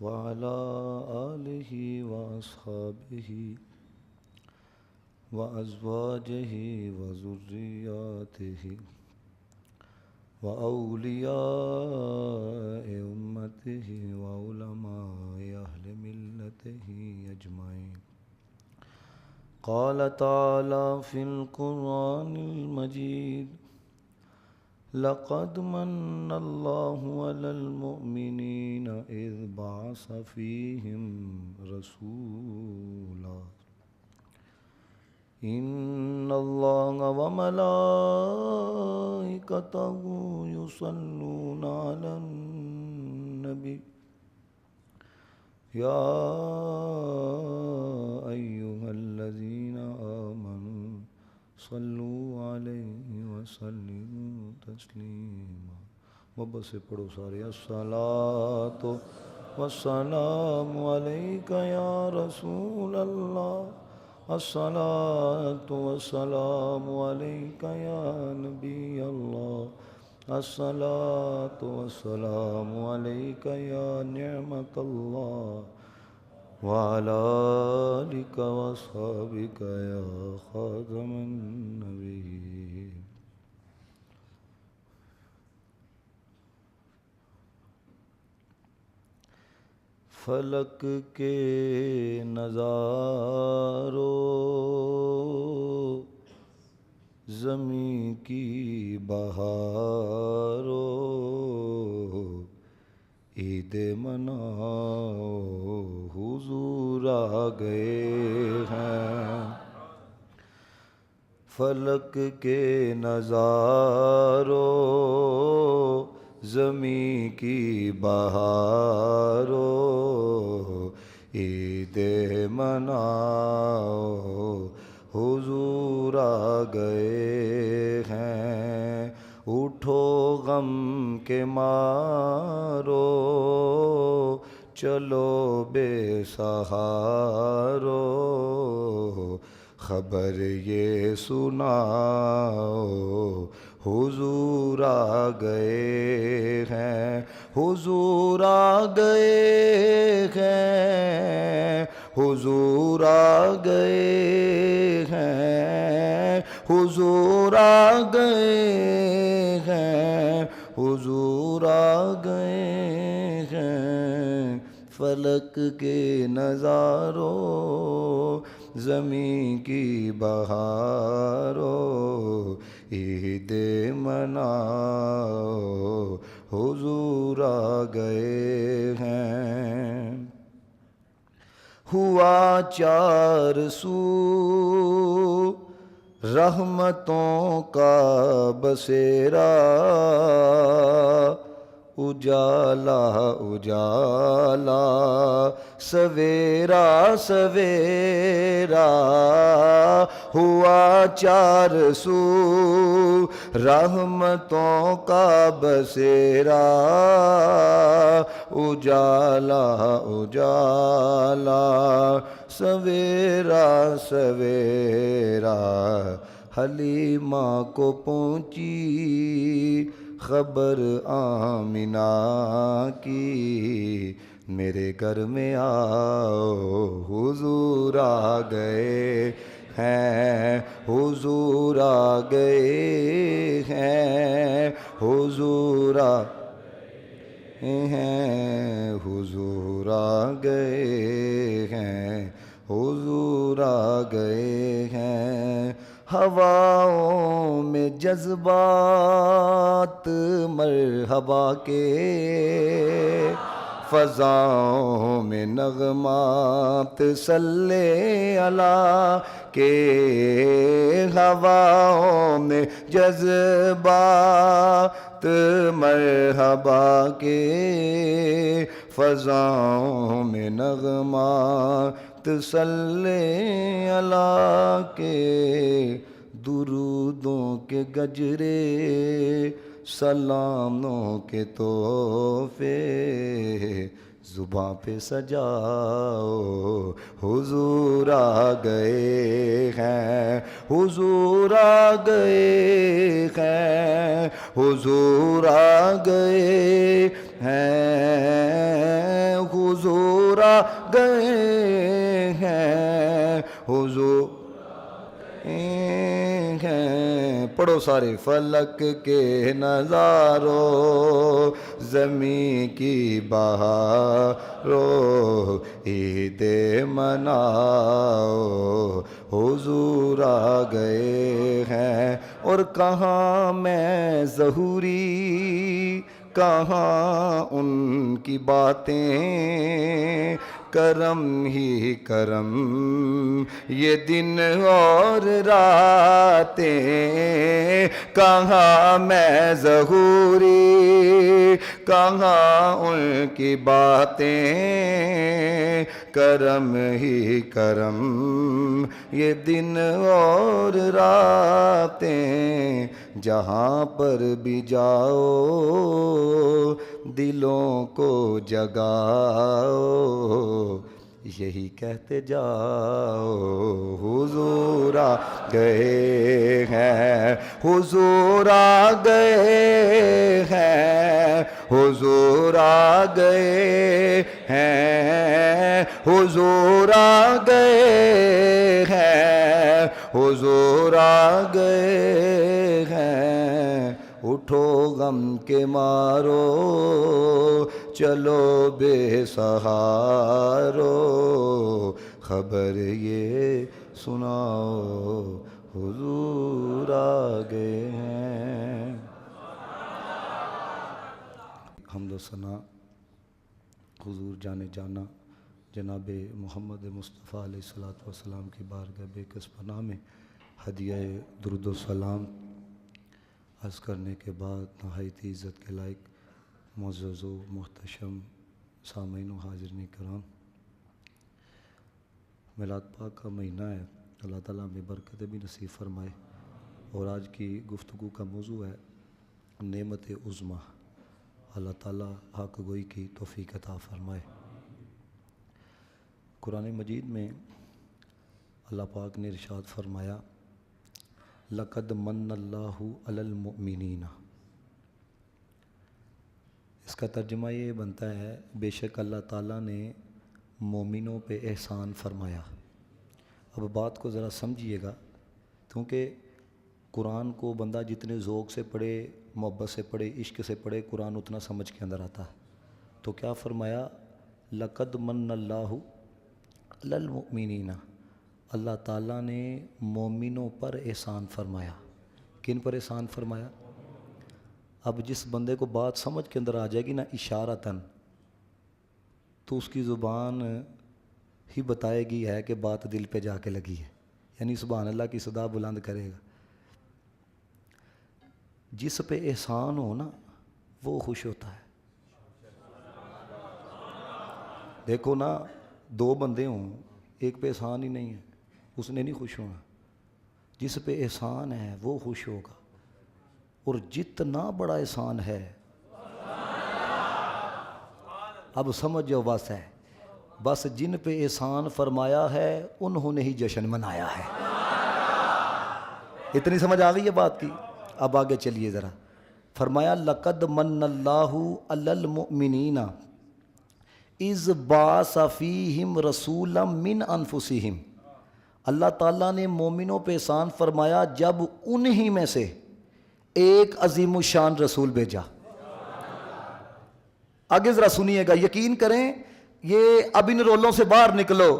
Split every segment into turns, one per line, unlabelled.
وعلى آله وأصحابه وأزواجه وذرياته وأولياء أمته وعلماء أهل ملته أجمعين. قال تعالى في القرآن المجيد: لقد من الله على المؤمنين إذ بعث فيهم رسولا إن الله وملائكته يصلون على النبي يا أيها الذين آمنوا صلوا عليه وسلموا تسلیما. محبت سے پڑھو سارے. الصلاۃ والسلام علیک یا رسول اللہ، الصلاۃ والسلام علیک یا نبی اللہ، الصلاۃ والسلام علیک یا نعمت اللہ وعلى آلك وصحبك يا خاتم النبيين. فلک کے نظاروں، زمین کی بہاروں، عید مناؤ حضور آ گئے ہیں. فلک کے نظاروں، زمین کی بہاروں، عید مناؤ حضور آ گئے ہیں. اٹھو غم کے مارو، چلو بے سہارو، خبر یہ سناؤ حضور آ گئے ہیں. حضور آ گئے ہیں، حضور آ گئے ہیں، حضور آ گئے ہیں، حضور آ گئے ہیں. فلک کے نظاروں، زمین کی بہاروں، عید مناؤ حضور آ گئے ہیں. ہوا چار سو رحمتوں کا بسیرا، اجالا اجالا سویرا سویرا. ہوا چار سو رحمتوں کا بسیرا، اجالا اجالا سویرا سویرا. حلیمہ کو پہنچی خبر آمنہ کی، میرے گھر میں آؤ حضور آ گئے ہیں، حضور آ گئے ہیں، حضور آ ہیں، حضور آ گئے ہیں، حضور آ گئے ہیں. ہواؤں میں جذبات مرحبا کے، فضاؤں میں نغمات صلی اللہ کے. ہواؤں میں جذبات مرحبا کے، فضاؤں میں نغمات صلی اللہ کے. درودوں کے گجرے، سلاموں کے تحفے، زباں پہ سجاؤ حضور آ گئے ہیں، حضور آ گئے ہیں، حضور آ گئے ہیں، حضور حضور آ گئے ہیں، حضور ہیں، پڑھو سارے، فلک کے نظاروں، زمین کی بہاروں، عید مناؤ، حضور آ گئے ہیں۔ اور کہاں میں ظہوری، کہاں ان کی باتیں، کرم ہی کرم یہ دن اور راتیں، کہاں میں ظہوری، کہاں ان کی باتیں، کرم ہی کرم یہ دن اور راتیں، جہاں پر بھی جاؤ دلوں کو جگاؤ، یہی کہتے جاؤ، حضور آ گئے ہیں، حضور آ گئے ہیں، حضور آ گئے ہیں، حضور آ گئے ہیں، حضور آ گئے ہیں۔ اٹھو غم کے مارو، چلو بے سہارو، خبر یہ سناؤ، حضور آ گئے ہیں۔ حمد و ثنا حضور جانے جانا جناب محمد مصطفیٰ علیہ الصلوۃ والسلام کی بارگاہ بے کس پناہ میں ہدیہ درود و سلام عرض کرنے کے بعد نہایت عزت کے لائق معزز و محتشم سامعین و حاضرین کرام، میلاد پاک کا مہینہ ہے، اللہ تعالیٰ ہمیں برکتیں بھی نصیب فرمائے۔ اور آج کی گفتگو کا موضوع ہے نعمت عظمیٰ، اللہ تعالیٰ حق گوئی کی توفیق عطا فرمائے۔ قرآن مجید میں اللہ پاک نے ارشاد فرمایا لَقَدْ مَنَّ اللَّهُ عَلَى الْمُؤْمِنِينَ، اس کا ترجمہ یہ بنتا ہے بے شک اللہ تعالیٰ نے مومنوں پہ احسان فرمایا۔ اب بات کو ذرا سمجھیے گا، کیونکہ قرآن کو بندہ جتنے ذوق سے پڑھے، محبت سے پڑھے، عشق سے پڑھے، قرآن اتنا سمجھ کے اندر آتا ہے۔ تو کیا فرمایا لَقَدْ مَنَّ اللَّهُ عَلَى الْمُؤْمِنِينَ، اللہ تعالیٰ نے مومنوں پر احسان فرمایا۔ کن پر احسان فرمایا؟ اب جس بندے کو بات سمجھ کے اندر آ جائے گی نا اشارتاً، تو اس کی زبان ہی بتائے گی ہے کہ بات دل پہ جا کے لگی ہے، یعنی سبحان اللہ کی صدا بلند کرے گا۔ جس پہ احسان ہو نا وہ خوش ہوتا ہے۔ دیکھو نا، دو بندے ہوں، ایک پہ احسان ہی نہیں ہے، اس نے نہیں خوش ہونا۔ جس پہ احسان ہے وہ خوش ہوگا، اور جتنا بڑا احسان ہے، اب سمجھو بس ہے، بس جن پہ احسان فرمایا ہے انہوں نے ہی جشن منایا ہے۔ اتنی سمجھ آ گئی ہے بات کی؟ اب آگے چلیے ذرا، فرمایا لَقَدْ مَنَّ اللَّهُ عَلَى الْمُؤْمِنِينَ اِذْ بَعَثَ فِيهِمْ رَسُولًا مِّنْ أَنفُسِهِمْ، اللہ تعالیٰ نے مومنوں پہ احسان فرمایا جب انہی میں سے ایک عظیم الشان رسول بھیجا۔ آگے ذرا سنیے گا، یقین کریں یہ اب ان رولوں سے باہر نکلو۔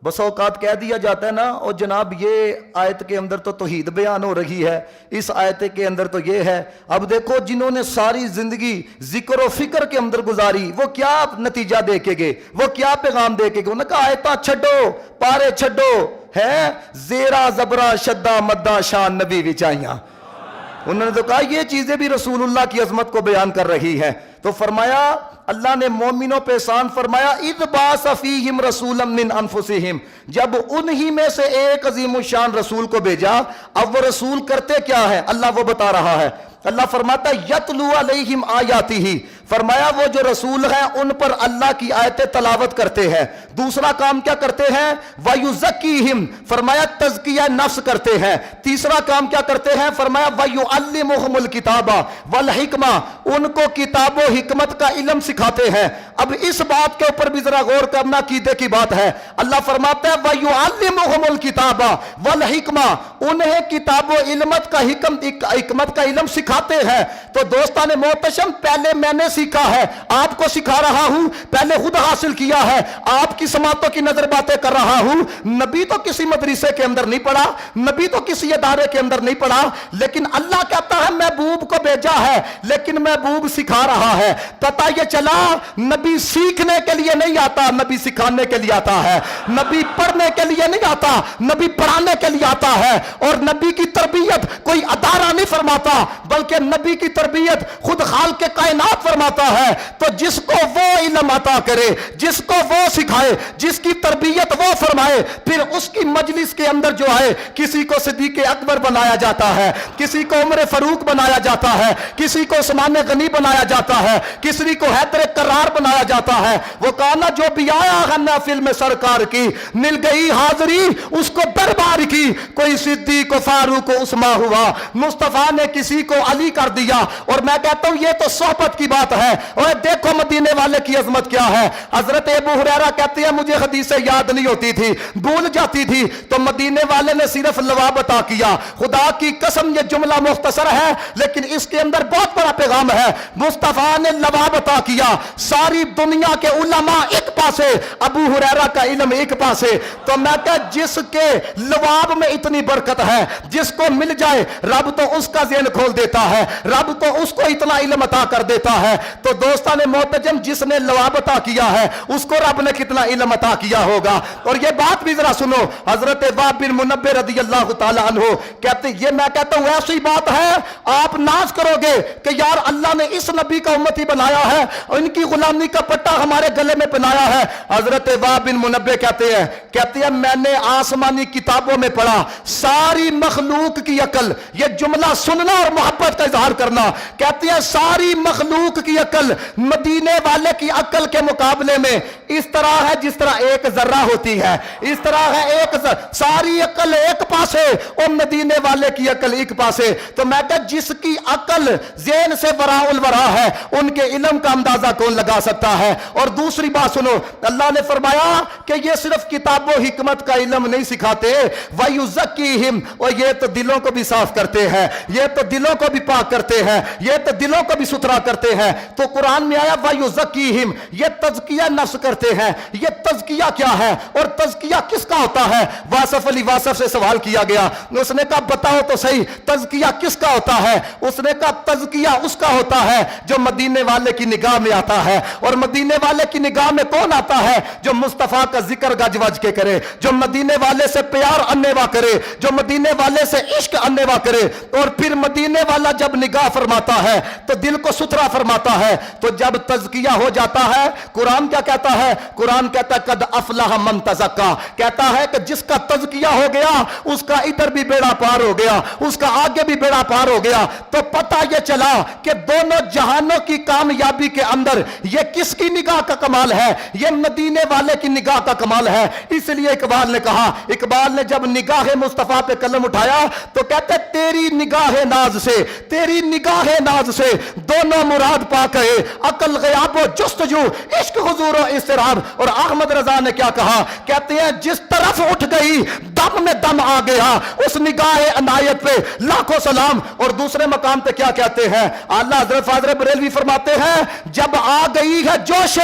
بس اوقات کہہ دیا جاتا ہے نا، اور جناب یہ آیت کے اندر تو توحید بیان ہو رہی ہے، اس آیت کے اندر تو یہ ہے۔ اب دیکھو جنہوں نے ساری زندگی ذکر و فکر کے اندر گزاری، وہ کیا نتیجہ دے کے گئے، وہ کیا پیغام دے کے گئے؟ انہوں نے کہا آیتاں چھڈو، پارے چھڈو، ہے زیرہ زبرہ شدہ مدہ شان نبی وچائیاں۔ انہوں نے تو کہا یہ چیزیں بھی رسول اللہ کی عظمت کو بیان کر رہی ہیں۔ تو فرمایا اللہ نے مومنوں پہ احسان فرمایا اِذْ بَعَثَ فِيهِمْ رَسُولًا مِّنْ أَنفُسِهِمْ، جب انہی میں سے ایک عظیم الشان رسول کو بھیجا۔ اب وہ رسول کرتے کیا ہے اللہ وہ بتا رہا ہے۔ اللہ فرماتا ہے یتلو علیہم آیاتہ، فرمایا وہ جو رسول ہیں ان پر اللہ کی آیتیں تلاوت کرتے ہیں. دوسرا کام کیا کرتے ہیں؟ وَيُزَكِّيهِمْ فرمایا تزکیہ نفس کرتے ہیں. تیسرا کام کیا کرتے ہیں؟ فرمایا وَيُعَلِّمُهُمُ الْكِتَابَ وَالْحِكْمَةَ ان کو کتاب و حکمت کا علم سکھاتے ہیں. اب اس بات کے اوپر بھی ذرا غور کرنا عقیدے کی بات ہے. اللہ فرماتا ہے وَيُعَلِّمُهُمُ الْكِتَابَ وَالْحِكْمَةَ انہیں کتاب و علمت کا حکمت کا علم سکھاتے ہیں. تو دوستان محتشم پہلے میں نے سیکھا ہے, آپ کو سکھا رہا ہوں. پہلے خود حاصل کیا ہے, آپ کی سماعتوں کی نظر باتیں کر رہا ہوں. نبی تو کسی مدرسے کے اندر نہیں پڑھا, نبی تو کسی ادارے کے اندر نہیں پڑھا, لیکن اللہ کہتا ہے محبوب کو بھیجا ہے, لیکن محبوب سکھا رہا ہے. پتہ یہ چلا نبی سیکھنے کے لیے نہیں آتا, نبی سکھانے کے لیے آتا ہے. نبی پڑھنے کے لیے نہیں آتا, نبی پڑھانے کے لیے آتا ہے. اور نبی کی تربیت کوئی ادارہ نہیں فرماتا, بلکہ نبی کی تربیت خود خالق کائنات فرماتا ہے. تو جس کو وہ علم عطا کرے, جس کو وہ سکھائے, جس کی تربیت وہ فرمائے, پھر اس کی مجلس کے اندر جو ہے کسی کو صدیق اکبر بنایا جاتا ہے, کسی کو عمر فاروق بنایا جاتا ہے, کسی کو عثمان غنی بنایا جاتا ہے, کسی کو حیدر کرار بنایا جاتا ہے. وہ کہنا جو بھی آیا ہے محفل میں سرکار کی, مل گئی حاضری اس کو دربار کی. کوئی صدیق و فاروق و عثمان ہوا, مصطفیٰ نے کسی کو علی کر دیا. اور میں کہتا ہوں یہ تو صحبت کی بات ہے. اور دیکھو مدینے والے کی عظمت کیا ہے. حضرت ابو ہریرہ کہتے ہیں مجھے حدیثیں یاد نہیں ہوتی تھی, بھول جاتی تھی, تو مدینے والے نے صرف لواب عطا کیا. خدا کی قسم یہ جملہ مختصر ہے لیکن اس کے اندر بہت بڑا پیغام ہے. مصطفیٰ نے لواب عطا کیا, ساری دنیا کے علماء ایک پاسے, ابو ہریرہ کا علم ایک پاسے. تو میں کہ جس کے لواب میں اتنی برکت ہے, جس کو مل جائے رب تو اس کا ذہن کھول دیتا ہے, رب تو اس کو اتنا علم عطا کر دیتا ہے. تو دوستان محترم جس نے لواب عطا کیا ہے اس کو رب نے کتنا علم عطا کیا ہوگا. اور یہ بات بھی ذرا سنو, حضرت وہب بن منبہ رضی اللہ تعالی عنہ کہتے یہ میں کہتا ہوں ایسی بات ہے آپ ناز کرو گے کہ یار اللہ نے اس نبی کا امتی بنایا ہے, ان کی غلامی کا پٹا ہمارے گلے میں پہنایا ہے. حضرت وہب بن منبہ کہتے ہیں میں نے آسمانی کتابوں میں پڑھا ساری مخلوق کی عقل, یہ جملہ سننا اور محبت کا اظہار کرنا, کہتے ہیں ساری مخلوق کی عقل مدینے والے کی عقل کے مقابلے میں اس طرح ہے جس طرح ایک ذرہ ہوتی ہے, اس طرح ہے ایک ساری عقل ایک پاسے اور مدینے والے کی عقل ایک پاسے. تو میں کہ جس کی عقل ذہن سے وراء الورا ہے ان کے علم کا اندازہ کون لگا سکتا ہے. اور دوسری بات سنو, اللہ نے فرمایا کہ یہ صرف کتاب و حکمت کا علم نہیں سکھاتے, وَيُزَكِّيهِمْ اور یہ تو دلوں کو بھی صاف کرتے ہیں, یہ تو دلوں کو بھی پاک کرتے ہیں, یہ تو دلوں کو بھی ستھرا کرتے ہیں. تو قرآن میں آیا وَيُزَكِّيهِمْ یہ تزکیہ نفس کرتے ہیں. یہ تزکیہ کیا ہے اور تزکیہ کس کا ہوتا ہے؟ واصف علی واصف سے سوال کیا گیا, اس نے کہا بتاؤ تو صحیح تزکیہ کس کا ہوتا ہے؟ اس نے کہا تزکیہ اس کا ہوتا ہے جو مدینے والے کی نگاہ میں آتا ہے. اور مدینے والے کی نگاہ میں کون آتا ہے؟ جو مصطفیٰ کا ذکر گج وج کے کرے, جو مدینے والے سے پیار انیوا کرے, جو مدینے والے سے عشق انیوا کرے. اور پھر مدینے والا جب نگاہ فرماتا ہے تو دل کو ستھرا فرماتا ہے. تو جب تزکیہ ہو جاتا ہے قرآن کیا کہتا ہے؟ قرآن کہتا ہے قد افلح من تزکا, کہتا ہے کہ جس کا تزکیہ ہو گیا اس کا ادھر بھی بیڑا پار ہو گیا, اس کا آگے بھی بیڑا پار ہو گیا. تو پتہ یہ چلا کہ دونوں جہانوں کی کامیابی کے اندر یہ کس کی نگاہ کا کمال ہے؟ یہ مدینے والے کی نگاہ کا کمال ہے. اس لیے اقبال نے کہا, اقبال نے جب نگاہ مصطفیٰ پہ قلم اٹھایا تو کہتے تیری نگاہ ناز سے, تیری نگاہ ناز سے دونوں مراد پا گئے, عقل غیاب و جستجو, عشق حضور و اضطراب. اور احمد رضا نے کیا کہا؟ کہتے ہیں جس طرف اٹھ گئی دم میں دم آ گیا, اس نگاہ عنایت پہ لاکھوں سلام. اور دوسرے مقام پہ کیا کہتے ہیں؟ اعلیٰ حضرت فاضل بریلوی فرماتے ہیں جب آ گئی ہے جوش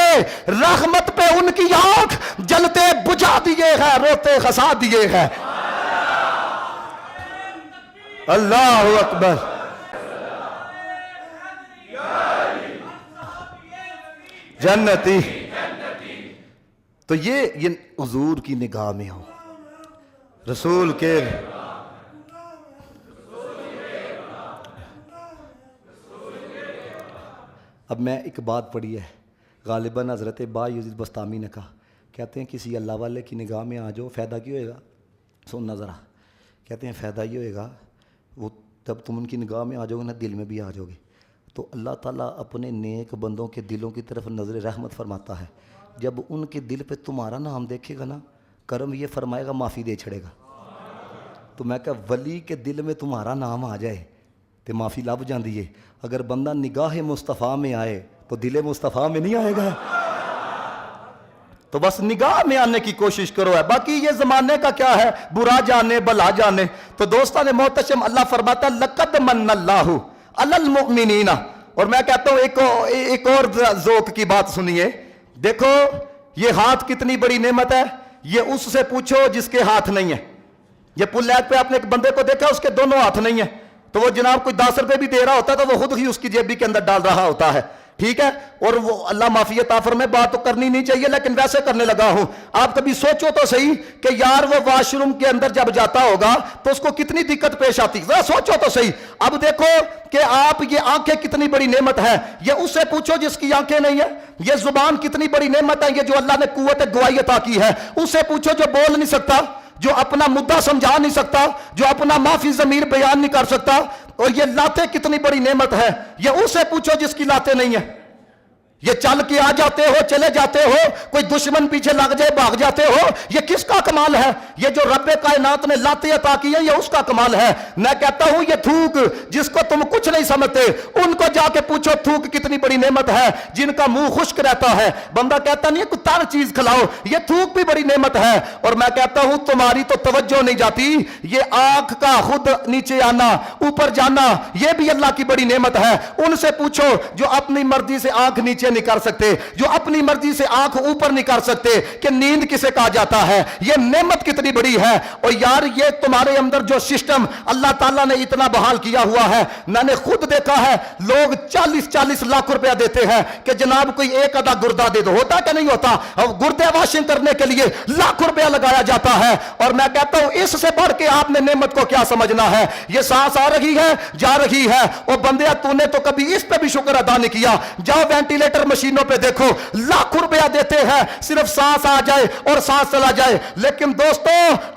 رحمت پہ ان کی آنکھ, جلتے بجھا دیے ہیں, روتے خسا دیے ہیں. اللہ اکبر. جنتی تو یہ حضور کی نگاہ میں ہو, رسول کے اب میں ایک بات پڑھی ہے غالباً حضرت با یزید بستامی نے کہا, کہتے ہیں کسی اللہ والے کی نگاہ میں آ جاؤ, فائدہ کیا ہوئے گا؟ سننا ذرا. کہتے ہیں فائدہ یہ ہوئے گا وہ جب تم ان کی نگاہ میں آ جاؤ گے نا دل میں بھی آ جاؤ گے. تو اللہ تعالیٰ اپنے نیک بندوں کے دلوں کی طرف نظر رحمت فرماتا ہے. جب ان کے دل پہ تمہارا نام دیکھے گا نا، کرم یہ فرمائے گا معافی دے چھڑے گا. تو میں کہا ولی کے دل میں تمہارا نام آ جائے تو معافی لب جاندی ہے. اگر بندہ نگاہ مصطفیٰ میں آئے تو دل مصطفیٰ میں نہیں آئے گا. تو بس نگاہ میں آنے کی کوشش کرو ہے. باقی یہ زمانے کا کیا ہے، برا جانے بلا جانے. تو دوستان محتشم، اللہ فرماتا ہے لقد من اللہ علی المؤمنین. اور میں کہتا ہوں ایک اور ذوق کی بات سنیے. دیکھو یہ ہاتھ کتنی بڑی نعمت ہے. یہ اس سے پوچھو جس کے ہاتھ نہیں ہے. یہ پلیٹ پہ آپ نے ایک بندے کو دیکھا اس کے دونوں ہاتھ نہیں ہیں، تو وہ جناب کوئی 10 روپے بھی دے رہا ہوتا ہے تو وہ خود ہی اس کی جیبی کے اندر ڈال رہا ہوتا ہے. ٹھیک ہے، اور وہ اللہ معافی عطا فرمائے، بات تو کرنی نہیں چاہیے لیکن ویسے کرنے لگا ہوں. آپ کبھی سوچو تو صحیح کہ یار وہ واش روم کے اندر جب جاتا ہوگا تو اس کو کتنی دقت پیش آتی، ذرا سوچو تو صحیح. اب دیکھو کہ آپ یہ آنکھیں کتنی بڑی نعمت ہے، یہ اس سے پوچھو جس کی آنکھیں نہیں ہیں. یہ زبان کتنی بڑی نعمت ہے، یہ جو اللہ نے قوت گواہی عطا کی ہے. اس سے پوچھو جو بول نہیں سکتا، جو اپنا مدعا سمجھا نہیں سکتا، جو اپنا معافی ضمیر بیان نہیں کر سکتا. اور یہ لاتیں کتنی بڑی نعمت ہے، یہ اس سے پوچھو جس کی لاتیں نہیں ہیں. یہ چل کے آ جاتے ہو، چلے جاتے ہو، کوئی دشمن پیچھے لگ جائے بھاگ جاتے ہو. یہ کس کا کمال ہے؟ یہ جو رب کائنات نے لاتیں عطا کی ہیں، یہ اس کا کمال ہے. میں کہتا ہوں یہ تھوک جس کو تم کچھ نہیں سمجھتے، ان کو جا کے پوچھو تھوک کتنی بڑی نعمت ہے. جن کا منہ خشک رہتا ہے، بندہ کہتا نہیں کوئی تر چیز کھلاؤ، یہ تھوک بھی بڑی نعمت ہے. اور میں کہتا ہوں تمہاری تو توجہ نہیں جاتی. یہ آنکھ کا خود نیچے آنا، اوپر جانا، یہ بھی اللہ کی بڑی نعمت ہے. ان سے پوچھو جو اپنی مرضی سے آنکھ نیچے نہیں کر سکتے، جو اپنی مرضی سے آنکھ اوپر نہیں کر سکتے کہ نیند کسے کہا جاتا ہے. یہ نعمت کتنی بڑی ہے. اور یار یہ تمہارے اندر جو سسٹم اللہ تعالیٰ نے اتنا بحال کیا ہوا ہے، میں نے خود دیکھا ہے لوگ 40-40 لاکھ روپیہ دیتے ہیں کہ جناب کوئی ایک آدھا گردہ دے دو. ہوتا کہ نہیں ہوتا؟ گردے واشنگ کرنے کے لیے لاکھ روپیہ لگایا جاتا ہے. اور میں کہتا ہوں اس سے بڑھ کے آپ نے نعمت کو کیا سمجھنا ہے. یہ سانس آ رہی ہے، جا رہی ہے. اور بندیا تو نے تو کبھی اس پہ بھی شکر ادا نہیں کیا. جاؤ وینٹیلیٹر مشینوں پہ دیکھو، لاکھ روپیہ دیتے ہیں صرف سانس آ جائے اور سانس چلا جائے. لیکن دوستو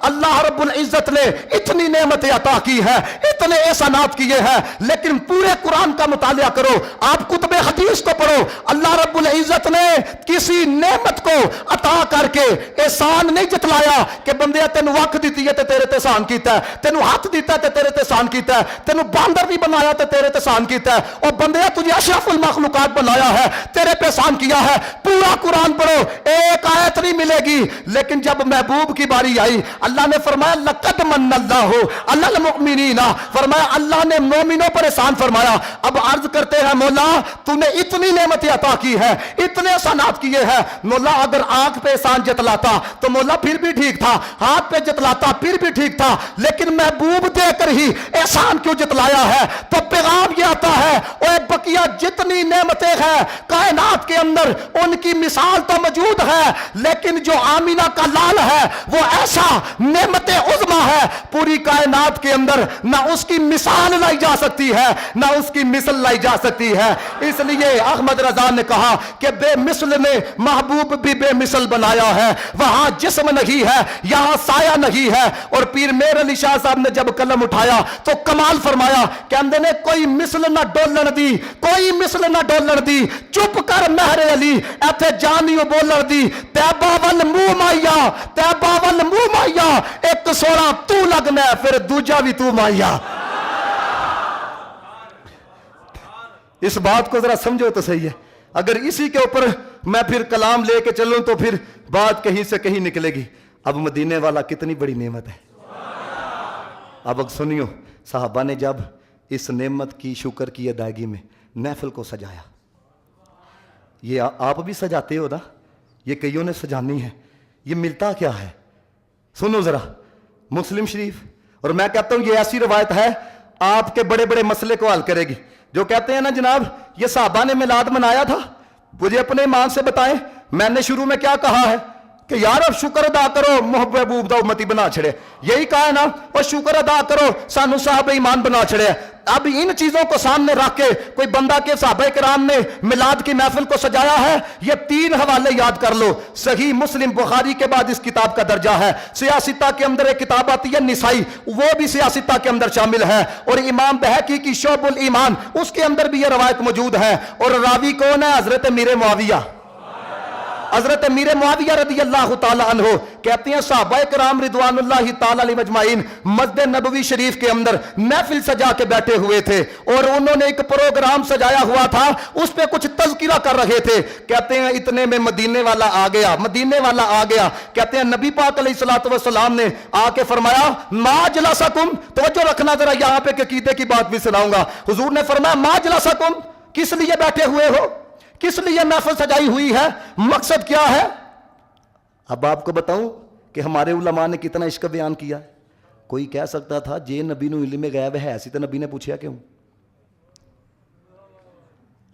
اللہ رب العزت نے اتنی نعمتیں عطا کی ہے، اتنے احسانات کیے ہیں. لیکن پورے قرآن کا مطالعہ کرو، آپ کتب حدیث کو پڑھو. اللہ رب العزت نے کسی نعمت کو عطا کر کے احسان نہیں جتلایا کہ بندے تینوں وقت دیتی ہے تے تیرے تے احسان کیتا ہے، تینوں ہاتھ دیتا ہے تے تیرے تے احسان کیتا ہے، تینوں باندر بھی بنایا تے تیرے تے احسان کیتا ہے. اور بندے تجھے اشرف المخلوقات بنایا ہے، تیرے پہ احسان کیا ہے. پورا قرآن پڑھو، ایک آیت نہیں ملے گی. لیکن جب محبوب کی باری آئی، اللہ نے فرمایا لقد من اللہ علی المؤمنین، فرمایا اللہ نے مومنوں پر احسان فرمایا. اب عرض کرتے ہیں مولا تو نے اتنی نعمتیں عطا کی ہے، اتنے احسانات کیے ہیں. مولا اگر آنکھ پہ احسان جتلاتا تو مولا پھر بھی ٹھیک تھا، ہاتھ پہ جتلاتا پھر بھی ٹھیک تھا. لیکن محبوب دے کر ہی احسان کیوں جتلایا ہے؟ تو پیغام یہ آتا ہے اوے بقیہ جتنی نعمتیں ہیں کائنات کے اندر ان کی مثال تو موجود ہے، لیکن جو آمینہ کا لال ہے وہ ایسا نعمت عظمی ہے پوری کائنات کے اندر نہ اس کی مثال لائی جا سکتی ہے نہ اس کی مثل لائی جا سکتی ہے. اس لیے احمد رضا نے کہا کہ بے مثل نے محبوب بھی بے مثل بنایا ہے. وہاں جسم نہیں ہے، یہاں سایہ نہیں ہے. اور پیر میر علی شاہ صاحب نے جب قلم اٹھایا تو کمال فرمایا کہ اندے نے کوئی مثل نہ ڈولن دی، کوئی مثل نہ ڈولن دی، چپ کر مہر علی ایتھے جانیو بولن دی. تیبا ول منہ مائیا، تیبا ول منہ مائیا، ایک سوڑا تو لگنا ہے پھر دوجا بھی تو مائیا. اس بات کو ذرا سمجھو تو صحیح ہے. اگر اسی کے اوپر میں پھر کلام لے کے چلوں تو پھر بات کہیں سے کہیں نکلے گی. اب مدینے والا کتنی بڑی نعمت ہے. اب سنیو، صحابہ نے جب اس نعمت کی شکر کی ادائیگی میں محفل کو سجایا، یہ آپ بھی سجاتے ہو نا، یہ کئیوں نے سجانی ہے. یہ ملتا کیا ہے؟ سنو ذرا، مسلم شریف. اور میں کہتا ہوں یہ ایسی روایت ہے آپ کے بڑے بڑے مسئلے کو حل کرے گی. جو کہتے ہیں نا جناب یہ صحابہ نے میلاد منایا تھا، مجھے اپنے ایمان سے بتائیں میں نے شروع میں کیا کہا ہے کہ یار اب شکر ادا کرو محبوب دا امتی بنا چھڑے. یہی کہا ہے نا, اور شکر ادا کرو سانو صاحب ایمان بنا چھڑے. اب ان چیزوں کو سامنے رکھ کے کوئی بندہ کہ صحابہ کرام نے میلاد کی محفل کو سجایا ہے, یہ 3 حوالے یاد کر لو. صحیح مسلم بخاری کے بعد اس کتاب کا درجہ ہے. سیاستہ کے اندر ایک کتاب آتی ہے نسائی, وہ بھی سیاستہ کے اندر شامل ہے. اور امام بہقی کی شعب الایمان, اس کے اندر بھی یہ روایت موجود ہے. اور راوی کون ہے؟ حضرت امیر معاویہ. حضرت امیر معاویہ رضی اللہ تعالی عنہ کہتے ہیں صحابہ کرام رضوان اللہ تعالی علیہ مجمعین مسجد نبوی شریف کے اندر محفل سجا کے بیٹھے ہوئے تھے, اور انہوں نے ایک پروگرام سجایا ہوا تھا, اس پہ کچھ تذکرہ کر رہے تھے. کہتے ہیں اتنے میں مدینے والا آ گیا. کہتے ہیں نبی پاک علیہ الصلوۃ والسلام نے آ کے فرمایا ما جلسکم, توجہ رکھنا ذرا یہاں پہ عقیدے کی بات بھی سناؤں گا. حضور نے فرمایا ما جلسکم, کس لیے بیٹھے ہوئے ہو, کس لیے محفل سجائی ہوئی ہے, مقصد کیا ہے؟ اب آپ کو بتاؤں کہ ہمارے علماء نے کتنا عشق بیان کیا. کوئی کہہ سکتا تھا جے نبی نو علم غیب ہے, ایسی تو نبی نے پوچھا کیوں؟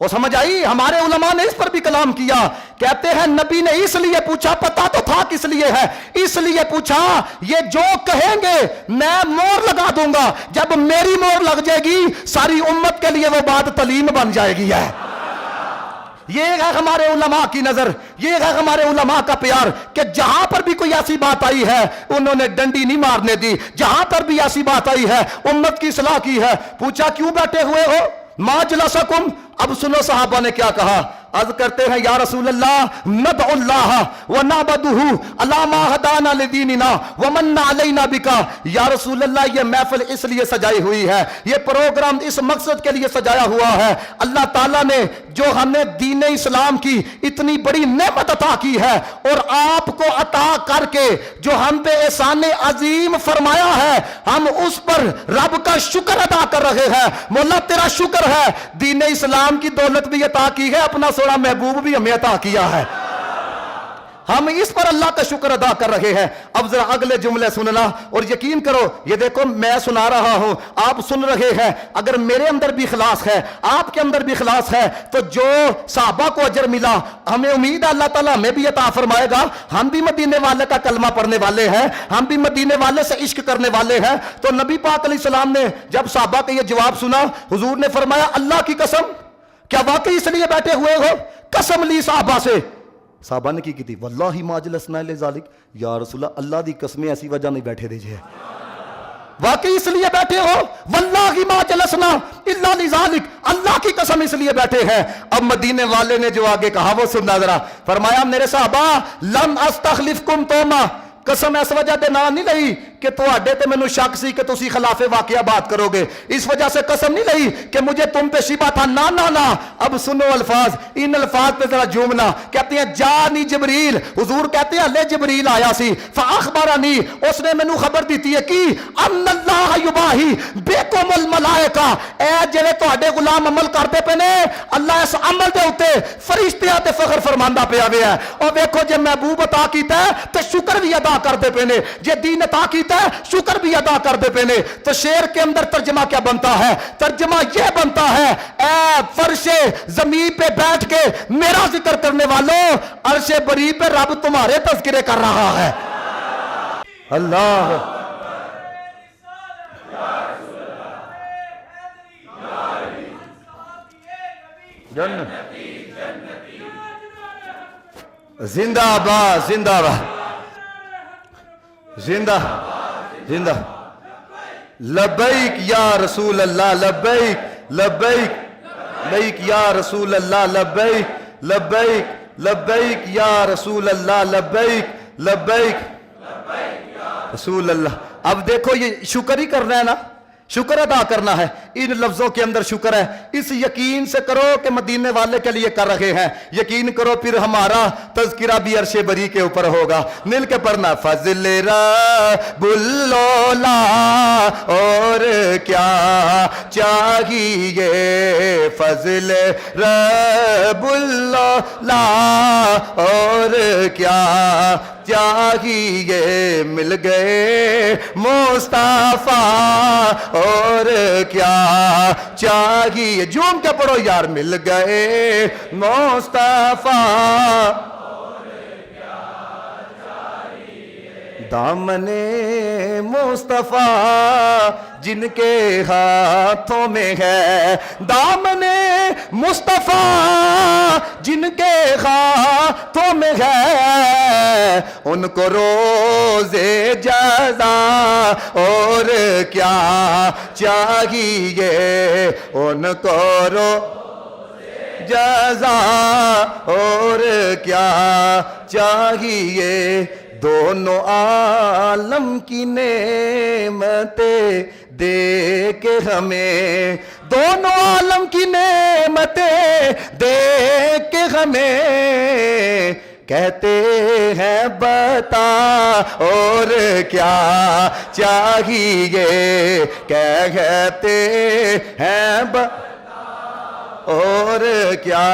وہ سمجھ آئی؟ ہمارے علماء نے اس پر بھی کلام کیا. کہتے ہیں نبی نے اس لیے پوچھا, پتا تو تھا کس لیے ہے, اس لیے پوچھا یہ جو کہیں گے میں مور لگا دوں گا, جب میری مور لگ جائے گی ساری امت کے لیے وہ بات تعلیم بن جائے گی. ہے یہ ہے ہمارے علماء کی نظر, یہ ہے ہمارے علماء کا پیار, کہ جہاں پر بھی کوئی ایسی بات آئی ہے انہوں نے ڈنڈی نہیں مارنے دی. جہاں پر بھی ایسی بات آئی ہے امت کی اصلاح کی ہے. پوچھا کیوں بیٹھے ہوئے ہو, ما جلسکم. اب سنو صحابہ نے کیا کہا. عرض کرتے ہیں یا رسول اللہ ندعو اللہ ونعبدہ علی ما ہدانا لدیننا ومن علینا بکا. یا رسول اللہ یہ محفل اس لیے سجائی ہوئی ہے, یہ پروگرام اس مقصد کے لیے سجایا ہوا ہے. اللہ تعالیٰ نے جو ہمیں دین اسلام کی اتنی بڑی نعمت عطا کی ہے, اور آپ کو عطا کر کے جو ہم پہ احسان عظیم فرمایا ہے, ہم اس پر رب کا شکر ادا کر رہے ہیں. مولا تیرا شکر ہے, دین اسلام کی دولت بھی عطا کی ہے, اپنا سونا محبوب بھی ہمیں عطا کیا ہے, ہم اس پر اللہ کا شکر ادا کر رہے ہیں. اب ذرا اگلے جملے سننا, اور یقین کرو یہ دیکھو میں سنا رہا ہوں, آپ سن رہے ہیں. اگر میرے اندر بھی اخلاص ہے, آپ کے اندر بھی اخلاص ہے, تو جو صحابہ کو اجر ملا ہمیں امید ہے اللہ تعالیٰ ہمیں بھی عطا فرمائے گا. ہم بھی مدینے والے کا کلمہ پڑھنے والے ہیں, ہم بھی مدینے والے سے عشق کرنے والے ہیں. تو نبی پاک علیہ السلام نے جب صحابہ کا یہ جواب سنا, حضور نے فرمایا اللہ کی قسم کیا واقعی اس لیے بیٹھے ہوئے ہو؟ قسم لی صحابہ سے. صحابہ نے کی تھی واللہ ما جلسنا لذالک, یا رسول اللہ اللہ دی قسمیں ایسی وجہ نہیں بیٹھے دیجئے, واقعی اس لیے بیٹھے ہو؟ واللہ ما جلسنا الا لذالک, اللہ کی قسم اس لیے بیٹھے ہیں. اب مدینے والے نے جو آگے کہا وہ سننا ذرا. فرمایا میرے صحابہ لم استخلفکم توما, قسم اس وجہ دے نام نہیں لئی کہ تواڈے تے مینوں شک سی کہ تسی خلاف واقعہ بات کرو گے, اس وجہ سے قسم نہیں لئی کہ مجھے تم پہ شبہ تھا, نا نا نا. اب سنو الفاظ, ان الفاظ پہ ذرا جھومنا. کہتے ہیں جانی جبریل, حضور کہتے ہیں لے جبریل آیا سی, فاخبرنی, اس نے مینوں خبر دیتی ہے کہ ان اللہ یباہی بکم الملائکہ, اے جڑے تواڈے غلام عمل کرتے پے نے اللہ اس عمل دے اوتے فرشتیاں تے فخر فرماندا پیا ویا ہے. اور ویکھو جے محبوب عطا کیتا ہے تے شکر بھی ادا کرتے پے نے, جے دین عطا کیتا ہے شکر بھی ادا کرتے پے نے. تو شعر کے اندر ترجمہ کیا بنتا ہے؟ ترجمہ یہ بنتا ہے اے فرش زمین پہ بیٹھ کے میرا ذکر کرنے والوں, عرش بری پہ رب تمہارے تذکرے کر رہا ہے. اللہ زندہ آباد, زندہ آباد, زندہ زندہ. لبیک یا رسول اللہ, لبیک لبیک لبیک یا رسول اللہ, لبیک لبیک لبیک یا رسول اللہ, لبیک لبیک رسول اللہ. اب دیکھو یہ شکر ہی کرنا ہے نا, شکر ادا کرنا ہے. ان لفظوں کے اندر شکر ہے. اس یقین سے کرو کہ مدینے والے کے لیے کر رہے ہیں, یقین کرو پھر ہمارا تذکرہ بھی عرش بری کے اوپر ہوگا. مل کے پڑھنا, فضل رب اللہ اور کیا چاہیے, فضل رب اللہ اور کیا چاہیے, مل گئے مصطفیٰ اور کیا چاہیے. جھوم کے پڑھو یار, مل گئے مصطفیٰ دامن مصطفیٰ جن کے ہاتھوں میں ہے، دامن مصطفیٰ جن کے ہاتھوں میں ہے، ان کو روزے جزا اور کیا چاہیے، ان کو جزا اور کیا چاہیے، دونوں عالم کی نعمتیں دے کے ہمیں، دونوں عالم کی نعمتیں دے کے ہمیں کہتے ہیں بتا اور کیا چاہیے، کہتے ہیں بتا اور کیا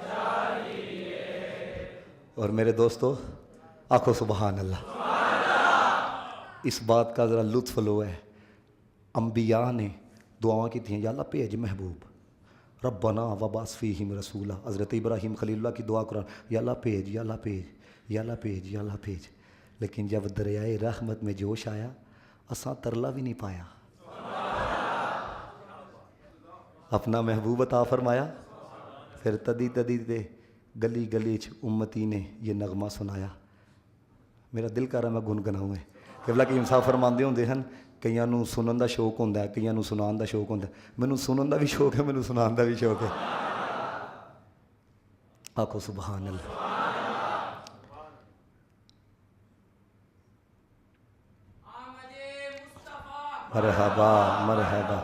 چاہیے۔ اور میرے دوستو آنکھوں سبحان اللہ، اس بات کا ذرا لطف لو ہے، انبیاء نے دعاؤں کی تھیں، یا اللہ بھیج محبوب، ربنا وبعث فیہم رسولا، حضرت ابراہیم خلیل اللہ کی دعا قرآن، یا اللہ بھیج، یا اللہ بھیج، یا اللہ بھیج، یا اللہ بھیج، لیکن جب دریائے رحمت میں جوش آیا اساں ترلا بھی نہیں پایا، اپنا محبوب عطا فرمایا، پھر تدی تدی دے گلی گلی امتی نے یہ نغمہ سنایا۔ میرا دل کر رہا میں گنگناؤں ہے کہ بلا کہ انصاف فرماندے ہوندے ہیں، کئیاں نوں سنن دا شوق ہوندا ہے، کئیاں نوں سنان دا شوق ہوندا ہے، مینوں سنن دا بھی شوق ہے، مینوں سنان دا بھی شوق ہے۔ آکھو سبحان اللہ۔ مرحبا مرحبا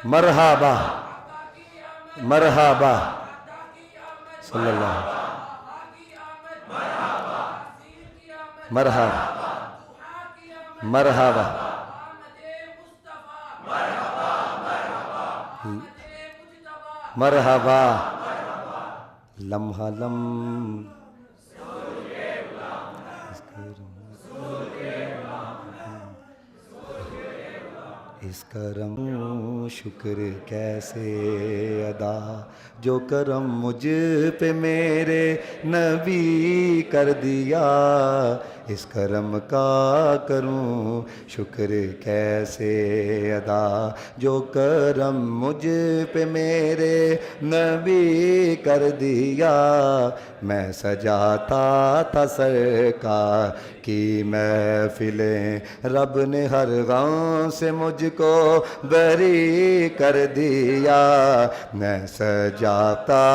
مرحبا مرحبا صلی اللہ مرحبا مرحبا مرحبا لمحہ لم اس کرم شکر کیسے ادا جو کرم مجھ پہ میرے نبی کر دیا، اس کرم کا کروں شکر کیسے ادا جو کرم مجھ پہ میرے نبی کر دیا، میں سجاتا تھا سرکار کی محفلیں، رب نے ہر غم سے مجھ کو بری کر دیا، میں سجاتا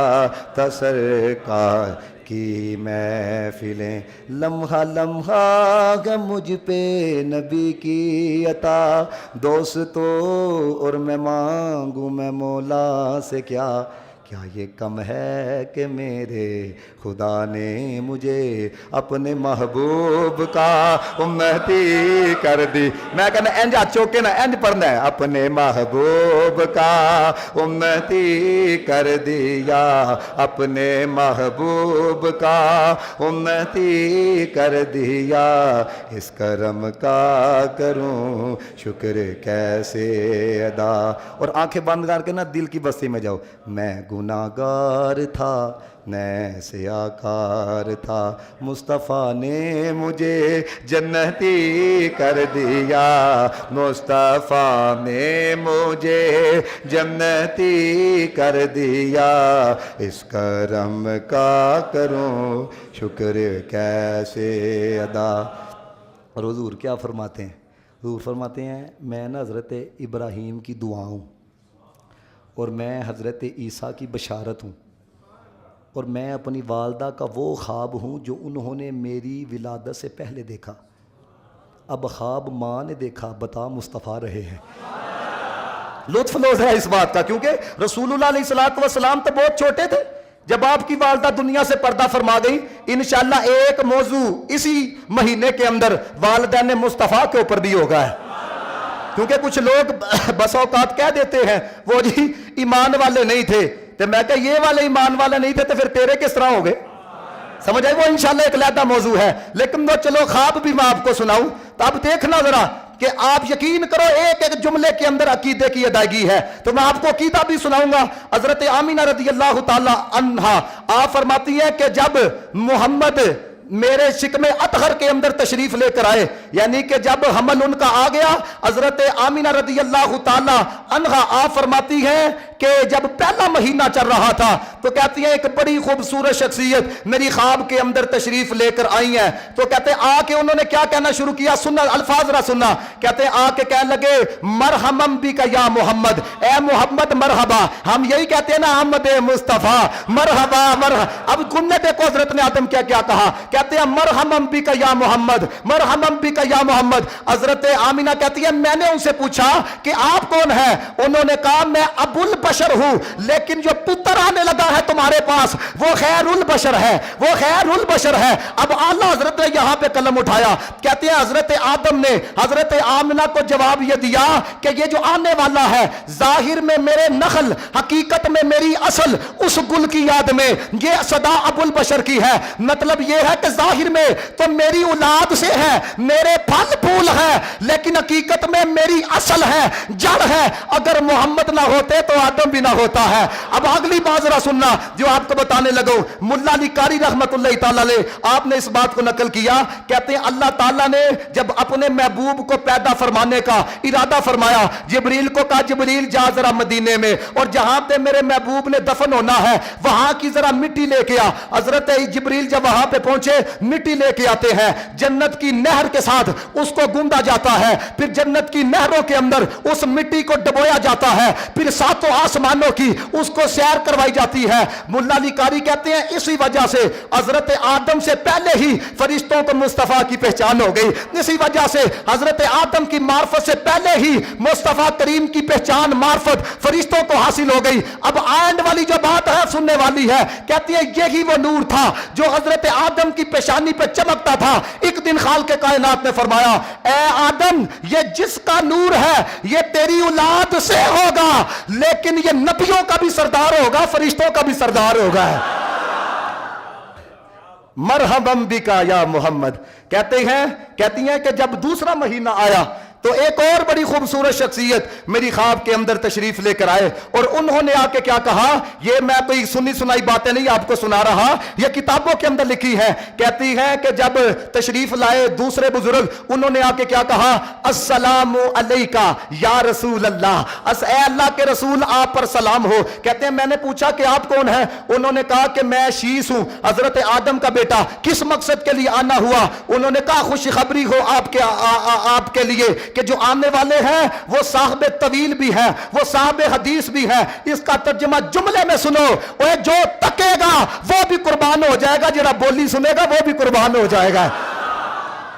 تھا سرکار کی محفلیں، لمحہ لمحہ ہے مجھ پہ نبی کی عطا، دوستو اور میں مانگوں میں مولا سے کیا، کیا یہ کم ہے کہ میرے خدا نے مجھے اپنے محبوب کا امتی کر دی، میں کہنا انج چوکے نا انج پڑھنا ہے، اپنے محبوب کا امتی کر دیا، اپنے محبوب کا امتی کر دیا، اس کرم کا کروں شکر کیسے ادا۔ اور آنکھیں بند کر کے نا دل کی بستی میں جاؤ، میں گناہگار تھا میں سیاکار تھا، مصطفیٰ نے مجھے جنتی کر دیا، مصطفیٰ نے مجھے جنتی کر دیا، اس کرم کا کروں شکر کیسے ادا۔ اور حضور کیا فرماتے ہیں؟ حضور فرماتے ہیں میں نا حضرت ابراہیم کی دعا ہوں، اور میں حضرت عیسیٰ کی بشارت ہوں، اور میں اپنی والدہ کا وہ خواب ہوں جو انہوں نے میری ولادت سے پہلے دیکھا، اب خواب ماں نے دیکھا بتا مصطفیٰ رہے ہیں۔ لطف لوز ہے اس بات کا، کیونکہ رسول اللہ علیہ السلام تو بہت چھوٹے تھے جب آپ کی والدہ دنیا سے پردہ فرما گئی۔ انشاءاللہ ایک موضوع اسی مہینے کے اندر والدین مصطفیٰ کے اوپر بھی ہوگا ہے، کیونکہ کچھ لوگ بس اوقات کہہ دیتے ہیں وہ جی ایمان والے نہیں تھے، تو میں کہ یہ والے ایمان والے نہیں تھے تو پھر تیرے کس طرح ہو گئے؟ سمجھ آئی؟ وہ انشاءاللہ ایک علیحدہ موضوع ہے، لیکن وہ چلو خواب بھی میں آپ کو سناؤں، تو اب دیکھنا ذرا کہ آپ یقین کرو ایک ایک جملے کے اندر عقیدے کی ادائیگی ہے. تو میں آپ کو عقیدہ بھی سناؤں گا. حضرت آمینہ رضی اللہ تعالی عنہا آپ فرماتی ہیں کہ جب محمد میرے شکم اطہر کے اندر تشریف لے کر آئے، یعنی کہ جب حمل ان کا آ گیا، حضرت آمینہ رضی اللہ تعالی عنہا آپ فرماتی ہیں کہ جب پہلا مہینہ چل رہا تھا تو کہتی ہیں ایک بڑی خوبصورت شخصیت میری خواب کے اندر تشریف لے کر آئی ہیں. تو کہتے ہیں آ کے انہوں نے کیا کہنا شروع کیا، سننا الفاظ رہا سننا. کہتے ہیں آ کے کہنے لگے مرحبم بک یا محمد، اے محمد مرحبا. ہم یہی کہتے ہیں نا احمد مصطفیٰ مرحبا مرحبا. اب تم نے دیکھو حضرت نے آدم کیا کیا کہا، کہتے ہیں مرحبم بک یا محمد، مرحبم بک یا محمد. حضرت آمینہ کہتی ہے میں نے ان سے پوچھا کہ آپ کون ہیں؟ انہوں نے کہا میں ابو البشر ہوں، لیکن جو پتر آنے لگا ہے تمہارے پاس وہ خیر البشر ہے، وہ خیر البشر ہے. اب اعلیٰ حضرت نے یہاں پہ قلم اٹھایا. کہتے ہیں حضرت آدم نے حضرت آمنہ کو جواب یہ دیا کہ یہ جو آنے والا ہے ظاہر میں میرے نخل، حقیقت میں میری اصل اس گل کی یاد میں یہ صدا ابو البشر کی ہے. مطلب یہ ہے کہ ظاہر میں تو میری اولاد سے ہے، میرے پھل پھول ہے، لیکن حقیقت میں میری اصل ہے، جڑ ہے. اگر محمد نہ ہوتے تو آدم بھی نہ ہوتا ہے. اب اگلی بات ذرا سننا جو آپ کو بتانے لگو. ملا علی قاری رحمت اللہ تعالی علیہ آپ نے اس بات کو نقل کیا. کہتے ہیں اللہ تعالیٰ نے جب اپنے محبوب کو پیدا فرمانے کا ارادہ فرمایا، جبریل کو کہا جبریل جا ذرا مدینے میں اور جہاں پہ میرے محبوب نے دفن ہونا ہے وہاں کی ذرا مٹی لے کے آ. حضرت جبریل جب وہاں پہ پہنچے مٹی لے کے آتے ہیں، جنت کی نہر کے ساتھ اس کو گوندا جاتا ہے، پھر جنت کی نہروں کے اندر اس مٹی کو ڈبویا جاتا ہے، پھر ساتوں آسمانوں کی اس کو سیر کروائی جاتی ہے. ملا علی قاری کہتے ہیں اسی وجہ سے حضرت آدم سے پہلے ہی فرشتوں کو مصطفیٰ کی پہچان ہو گئی. اسی وجہ سے حضرت آدم کی معرفت سے پہلے ہی مصطفیٰ کریم کی پہچان معرفت فرشتوں کو حاصل ہو گئی. اب آئند والی جو بات ہے سننے والی ہے. کہتی ہے یہی وہ نور تھا جو حضرت آدم کی پیشانی پہ چمکتا تھا. ایک دن خالق کائنات نے فرمایا اے آدم یہ جس کا نور ہے یہ تیری اولاد سے ہوگا، لیکن یہ نبیوں کا بھی سردار ہوگا، فرشتوں کا بھی سردار ہوگا. مرحبم بکا یا محمد. کہتی ہیں کہ جب دوسرا مہینہ آیا تو ایک اور بڑی خوبصورت شخصیت میری خواب کے اندر تشریف لے کر آئے اور انہوں نے آ کے کیا کہا، یہ میں کوئی سنی سنائی باتیں نہیں آپ کو سنا رہا، یہ کتابوں کے اندر لکھی ہے. کہتی ہے کہ جب تشریف لائے دوسرے بزرگ انہوں نے آ کے کیا کہا، السلام علیکہ یا رسول اللہ، اے اللہ کے رسول آپ پر سلام ہو. کہتے ہیں میں نے پوچھا کہ آپ کون ہیں؟ انہوں نے کہا کہ میں شیس ہوں، حضرت آدم کا بیٹا. کس مقصد کے لیے آنا ہوا؟ انہوں نے کہا خوشخبری ہو آپ کے لیے کہ جو آنے والے ہیں وہ صاحب طویل بھی ہیں، وہ صاحب حدیث بھی ہیں. اس کا ترجمہ جملے میں سنو، جو تکے گا وہ بھی قربان ہو جائے گا، جڑا بولی سنے گا وہ بھی قربان ہو جائے گا.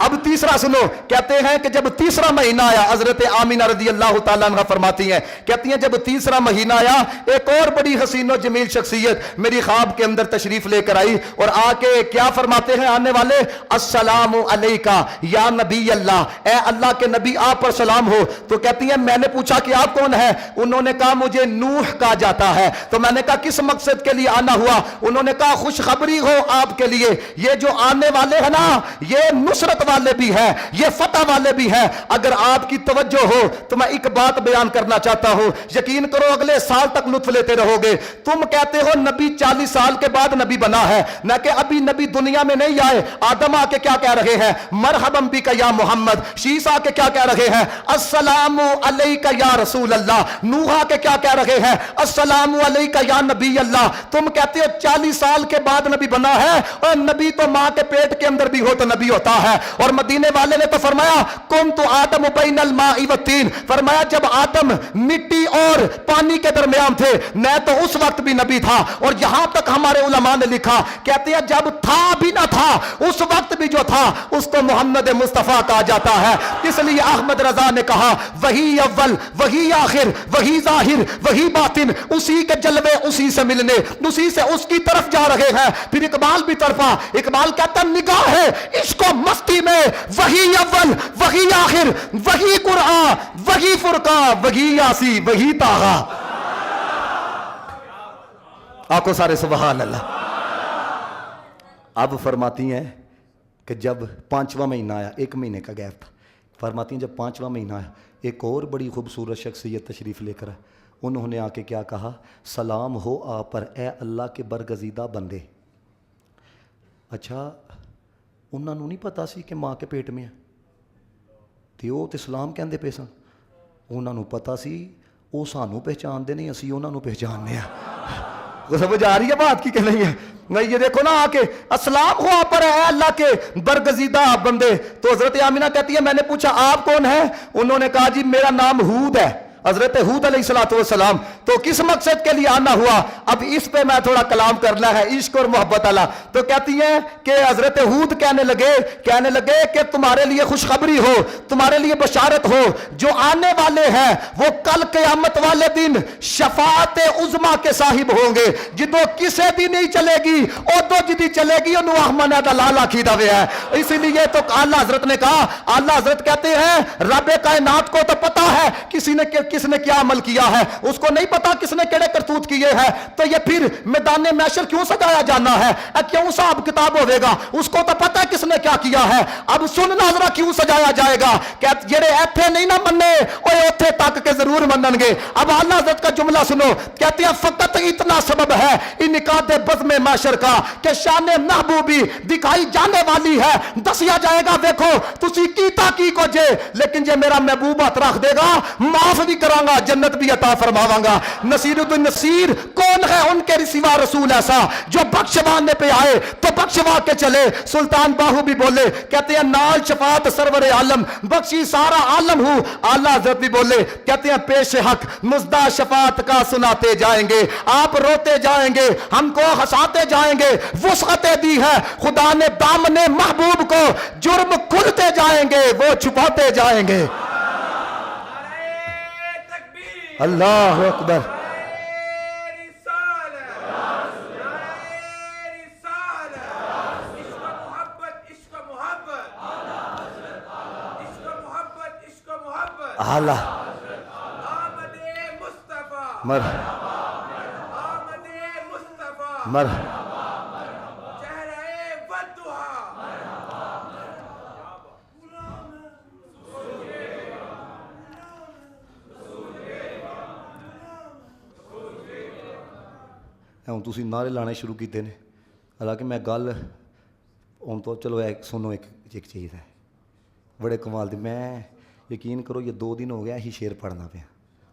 اب تیسرا سنو. کہتے ہیں کہ جب تیسرا مہینہ آیا حضرت آمینہ رضی اللہ تعالیٰ عنہ فرماتی ہیں، کہتی ہیں جب تیسرا مہینہ آیا ایک اور بڑی حسین و جمیل شخصیت میری خواب کے اندر تشریف لے کر آئی اور آ کے کیا فرماتے ہیں آنے والے، السلام علیکہ یا نبی اللہ، اے اللہ کے نبی آپ پر سلام ہو. تو کہتی ہیں میں نے پوچھا کہ آپ کون ہیں؟ انہوں نے کہا مجھے نوح کہا جاتا ہے. تو میں نے کہا کس مقصد کے لیے آنا ہوا؟ انہوں نے کہا خوشخبری ہو آپ کے لیے، یہ جو آنے والے ہیں نا یہ نصرت والے بھی ہیں، یہ فتح والے بھی ہیں. اگر آپ کی توجہ ہو تو میں ایک بات بیان کرنا چاہتا ہوں، یقین کرو اگلے سال تک لطف لیتے رہو گے. تم کہتے ہو نبی 40 سال کے بعد نبی بنا ہے، نہ کہ ابھی نبی دنیا میں نہیں آئے. آدم آ کے کیا کہہ رہے ہیں، مرحبا بک یا محمد. شیس آ کے کیا کہہ رہے ہیں، السلام علیکہ یا رسول اللہ. نوح آ کے کیا کہہ رہے ہیں، السلام علیکہ یا نبی اللہ. تم کہتے ہو 40 سال کے بعد نبی بنا ہے، اور نبی تو ماں کے پیٹ کے اندر بھی ہو تو نبی ہوتا ہے. اور مدینے والے نے تو فرمایا کنت آدم بین الماء والطین، فرمایا جب آدم مٹی اور پانی کے درمیان تھے میں تو اس وقت بھی نبی تھا. اور یہاں تک ہمارے علماء نے لکھا، کہتے ہیں جب تھا بھی نہ تھا اس وقت بھی جو تھا اس کو محمد مصطفیٰ کہا جاتا ہے. اس لیے احمد رضا نے کہا وہی اول وہی آخر وہی ظاہر وہی باطن، اسی کے جلوے اسی سے ملنے اسی سے اس کی طرف جا رہے ہیں. پھر اقبال بھی طرفا، اقبال کہتا نگاہ ہے عشق و مستی میں وہی اول وہی آخر وہی قرآن وہی فرقان وہی یاسی وہی طٰہٰ. آقا سارے سبحان اللہ. اب فرماتی ہیں کہ جب 5واں مہینہ آیا، 1 مہینے کا گیپ تھا، فرماتی ہیں جب 5واں مہینہ ہے ایک اور بڑی خوبصورت شخصیت تشریف لے کر ہے، انہوں نے آ کے کیا کہا، سلام ہو آپ پر اے اللہ کے برگزیدہ بندے۔ اچھا انہوں نے نہیں پتا سی کہ ماں کے پیٹ میں ہے تے وہ تے سلام کہندے پے سن، انہوں نے پتا سی وہ سانوں پہچان دے نہیں، اسی انہوں نے پہچاننے ہیں۔ وہ سمجھ آ رہی ہے بات کی کہ نہیں ہے؟ نہیں یہ دیکھو نا آ کے السلام ہو آپ پر ہے اللہ کے برگزیدہ بندے۔ تو حضرت آمینہ کہتی ہے میں نے پوچھا آپ کون ہیں؟ انہوں نے کہا جی میرا نام ہود ہے، حضرت ہود علیہ السلام۔ تو کس مقصد کے لیے آنا ہوا؟ اب اس پہ میں تھوڑا کلام کرنا ہے، عشق اور محبت اللہ۔ تو کہتی ہیں کہ حضرت ہود کہنے لگے کہ تمہارے لیے خوشخبری ہو، تمہارے لیے بشارت ہو، جو آنے والے ہیں وہ کل قیامت والے دن شفاعت عظما کے صاحب ہوں گے، جدو کسے دی نہیں چلے گی ادو جدی چلے گی انہوں احمد دلال آکھیدہ ہویا ہے۔ اسی لیے تو اعلیٰ حضرت نے کہا، اعلیٰ حضرت کہتے ہیں رب کائنات کو تو پتا ہے کس نے کیا عمل کیا ہے، اس کو نہیں پتا کس نے کیڑے کرتوت کیے ہیں، تو یہ پھر میدان محشر کیوں سجایا جانا ہے، کیوں صاحب کتاب ہوئے گا، اس کو تو پتا ہے کس نے کیا کیا ہے۔ اب سننا ذرا کیوں سجایا جائے گا کہ جڑے ایتھے نہیں نہ مننے اوے اوتھے تک کے ضرور منن گے۔ اب اعلیٰ حضرت کا جملہ سنو، کہتے ہیں فقط اتنا سبب ہے انعقاد بزم محشر کا کہ شان محبوبی دکھائی جانے والی ہے، دسیا جائے گا دیکھو تسی کیتا کی کو جے، لیکن جے میرا محبوب ہاتھ رکھ دے گا معاف بھی کراں گا، جنت بھی عطا فرماواں گا۔ نصیر الدین نصیر کون ہے ان کے سوا رسول ایسا جو بخشوانے پہ آئے تو بخشوا کے چلے۔ سلطان باہو بھی بولے، کہتے ہیں نال شفاعت سرور عالم بخشی سارا عالم ہوں۔ اعلیٰ حضرت بھی بولے، کہتے ہیں پیش حق مزدہ شفاعت کا سناتے جائیں گے، آپ روتے جائیں گے ہم کو ہنساتے جائیں گے، وسعتیں دی ہے خدا نے دامن محبوب کو، جرم کھلتے جائیں گے وہ چھپاتے جائیں گے۔ اللہ اکبر۔ اعلیٰ ہوں تسی نعرے لانے شروع کیتے نے، حالانکہ میں گل ہوں تو چلو ایک سنو، ایک چیز ہے بڑے کمال دی، میں یقین کرو یہ 2 دن ہو گیا ہی شعر پڑھنا پیا،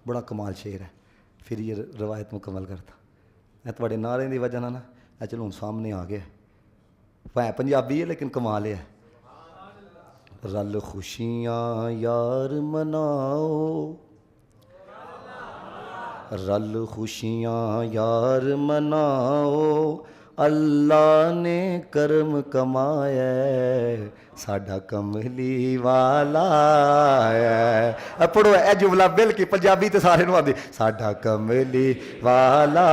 بڑا کمال شعر ہے، پھر یہ روایت مکمل کرتا میں تھوڑے نعرے دی وجہ نا چلو ہوں سامنے آ گیا، میں پنجابی ہے لیکن کمال ہے۔ رل خوشیاں یار مناؤ، رل خوشیاں یار مناؤ، اللہ نے کرم کمایا ہے، ساڈا کملی والا ہے۔ پڑھو اے جملہ بلکہ پنجابی تے سارے نوں آندی، ساڈا کملی والا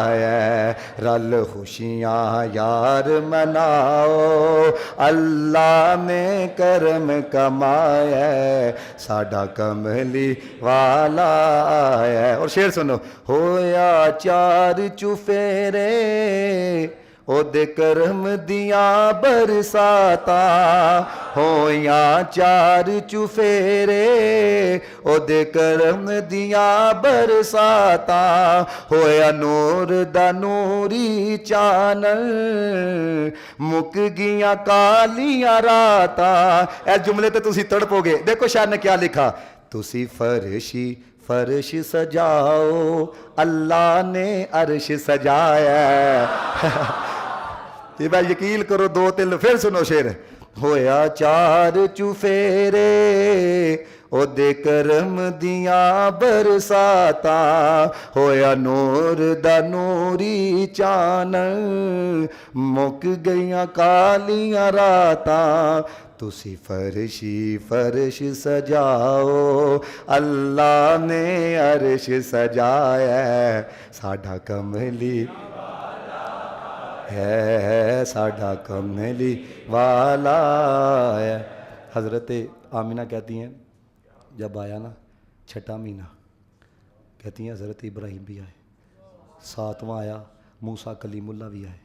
ہے، رل خوشیاں یار مناؤ، اللہ نے کرم کمایا ہے، ساڈا کملی والا ہے۔ اور شعر سنو، ہویا 4 چفیرے او دے کرم دیاں برساتاں، ہویاں 4 چفیرے او دے کرم دیاں برساتاں، ہویا نور دا نوری چانن مک گیاں کالیاں راتاں۔ اے جملے تے تسی تڑپو گے، دیکھو شاعر نے کیا لکھا، تسی فرش سجاؤ، اللہ نے عرش سجایا ہے۔ یہ بھائی یقین کرو 2 3 پھر سنو شعر، ہویا 4 چفیرے او دے کرم دیاں برساتاں، ہویا نور دا نوری چانن مک گئیاں کالیاں راتاں، تسی فرش سجاؤ، اللہ نے عرش سجایا ہے، ساڈا کملی ہے، ساڈا کملی والا ہے۔ حضرت آمینہ کہتی ہیں جب آیا نا 6واں مہینہ، کہتی ہیں حضرت ابراہیم بھی آئے، 7واں آیا موسیٰ کلیم اللہ بھی آئے،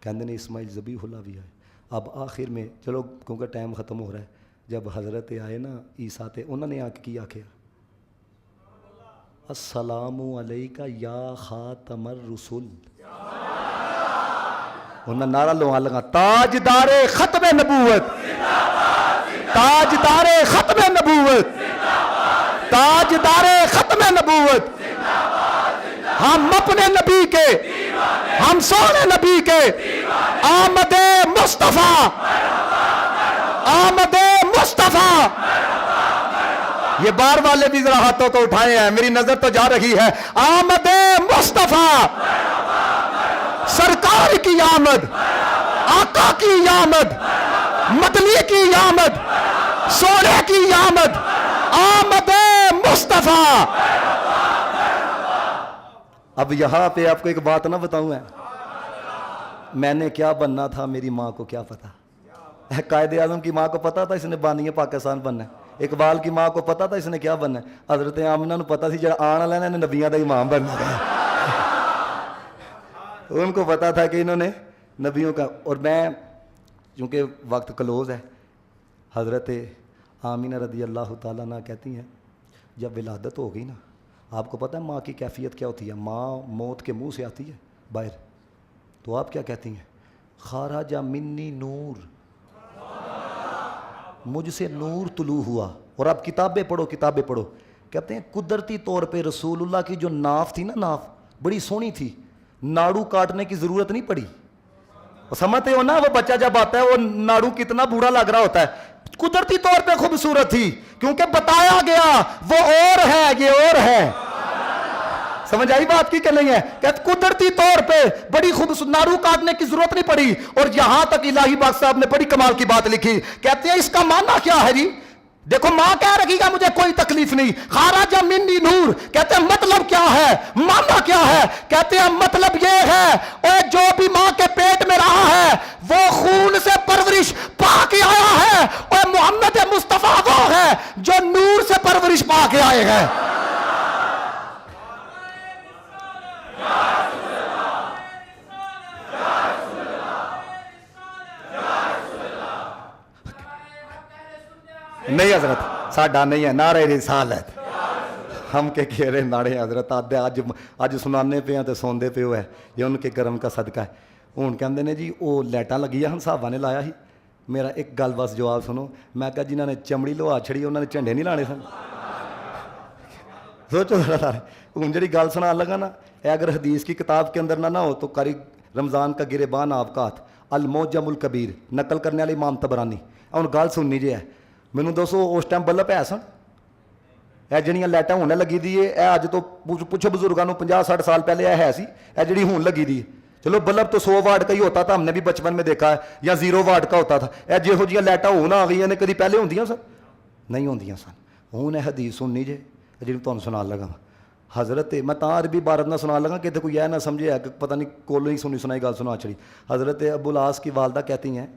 کہندے نے اسماعیل ذبیح اللہ بھی آئے۔ اب آخر میں چلو کیونکہ ٹائم ختم ہو رہا ہے، جب حضرت آئے نا عیسیٰ تے انہوں نے آ کے کی آکھیا السلام علیکہ یا خاتم الرسول. انہوں نے نعرہ لوہا لگا تاجدار ختم نبوت, تاجدار ختم نبوت, تاجدار ختم نبوت. ہم اپنے نبی کے, ہم سونے نبی کے آمد مصطفیٰ, آمد مصطفیٰ. یہ بار والے بھی ذرا ہاتھوں کو اٹھائے ہیں, میری نظر تو جا رہی ہے. آمد مصطفیٰ, سرکار کی آمد, آقا کی آمد, مدنی کی آمد, سونے کی آمد, آمد مصطفیٰ. اب یہاں پہ آپ کو ایک بات نہ بتاؤں, میں نے کیا بننا تھا میری ماں کو کیا پتا. قائد اعظم کی ماں کو پتا تھا اس نے بانی پاکستان بننا ہے. اقبال کی ماں کو پتا تھا اس نے کیا بننا ہے. حضرت آمنہ نو پتا سی جڑا آن والا ہے انہیں نبیوں دا امام بننا ہے. ان کو پتا تھا کہ انہوں نے نبیوں کا. اور میں چونکہ وقت کلوز ہے, حضرت آمینہ رضی اللہ تعالیٰ عنہ کہتی ہیں جب ولادت ہو گئی نا, آپ کو پتہ ہے ماں کی کیفیت کیا ہوتی ہے. ماں موت کے منہ سے آتی ہے باہر, تو آپ کیا کہتی ہیں؟ خارج منی نور, مجھ سے نور طلوع ہوا. اور آپ کتابیں پڑھو, کتابیں پڑھو. کہتے ہیں قدرتی طور پہ رسول اللہ کی جو ناف تھی نا, ناف بڑی سونی تھی, ناڑو کاٹنے کی ضرورت نہیں پڑی. سمجھتے ہو نا, وہ بچہ جب آتا ہے وہ ناڑو کتنا بوڑھا لگ رہا ہوتا ہے. قدرتی طور پہ خوبصورت تھی کیونکہ بتایا گیا وہ اور ہے, یہ اور ہے. سمجھ آئی بات کی کہ نہیں ہے؟ کہتے قدرتی طور پہ بڑی خوبصورت, ناڑو کاٹنے کی ضرورت نہیں پڑی. اور یہاں تک الہی باغ صاحب نے بڑی کمال کی بات لکھی. کہتے ہیں اس کا معنی کیا ہے جی؟ دیکھو ماں کہہ رہی گا مجھے کوئی تکلیف نہیں, خارج منی نور. کہتے ہیں مطلب کیا ہے, معنی کیا ہے؟ کہتے ہیں مطلب یہ ہے اور جو بھی ماں کے پیٹ میں رہا ہے وہ خون سے پرورش پا کے آیا ہے, اور محمد مصطفیٰ وہ ہے جو نور سے پرورش پا کے آئے ہیں. نہیں حضرت ساڈا نہیں ہے نعرہ رسالت. ہم کے کہہ رہے نعرے حضرت اج سنانے پہ ہیں تو سوندے پہ ہوئے, یہ ان کے کرم کا صدقہ ہے. ہوں کہندے نے جی وہ لائٹاں لگی ہیں صاحبہ نے لایا ہی. میرا ایک گل بس جواب سنو. میں کہا جنہوں نے چمڑی لوا چھڑی انہوں نے جھنڈے نہیں لانے سن. سوچو ذرا سارے. ہوں جی گل سنا لگا نا, اگر حدیث کی کتاب کے اندر نہ ہو تو قاری رمضان کا گریبان آپ کا ہاتھ, الموجم الکبیر, نقل کرنے والے امام طبرانی. ہوں گل سننی جی ہے. مینوں دوستو اس ٹائم بلب ہے سن, اے جڑیاں لائٹاں ہونے لگی دی ہے, اے اج تو پوچھو بزرگاں نوں 50-60 سال پہلے اے ہے سی, اے جڑی ہون لگی دی. چلو بلب تو 100 واٹ کا ہی ہوتا تھا, ہم نے بھی بچپن میں دیکھا ہے, یا 0 واٹ کا ہوتا تھا. اے جہو جیاں لائٹاں ہون آ گئی نے کدی پہلے ہوندیاں سن نہیں ہوندیاں سن. ہوں اے حدیث سننی جے جی تمہیں سنا لگا. حضرت میں تاں عربی عبارت نہ سنا لگا کہ کوئی یہ نہ سمجھے کہ پتہ نہیں کول نہیں سنی سنائی گل سنا چھڑی. حضرت ابو العاص کی والدہ کہتی ہیں,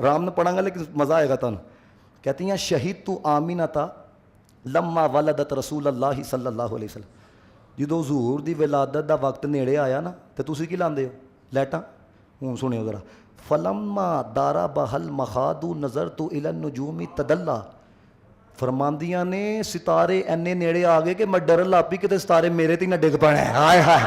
رام نہ پڑھاں گا لیکن مزہ آئے گا تمہیں. کہتی ہیں شہید تو آمینہ لما ولدت رسول اللہ صلی اللہ علیہ وسلم. جدو حضور دی ولادت دا وقت نیڑے آیا نا تے تسی کی لاندے ہو لائٹاں. ہوں سنیو ذرا. فلما دارا بہل مخاد نظرت الی النجوم تدلا. فرماندیاں نے ستارے اینے نیڑے آ گئے کہ میں ڈرن لاگ پئی کہ ستارے میرے تے نہ ڈگ پڑے. ہائے ہائے,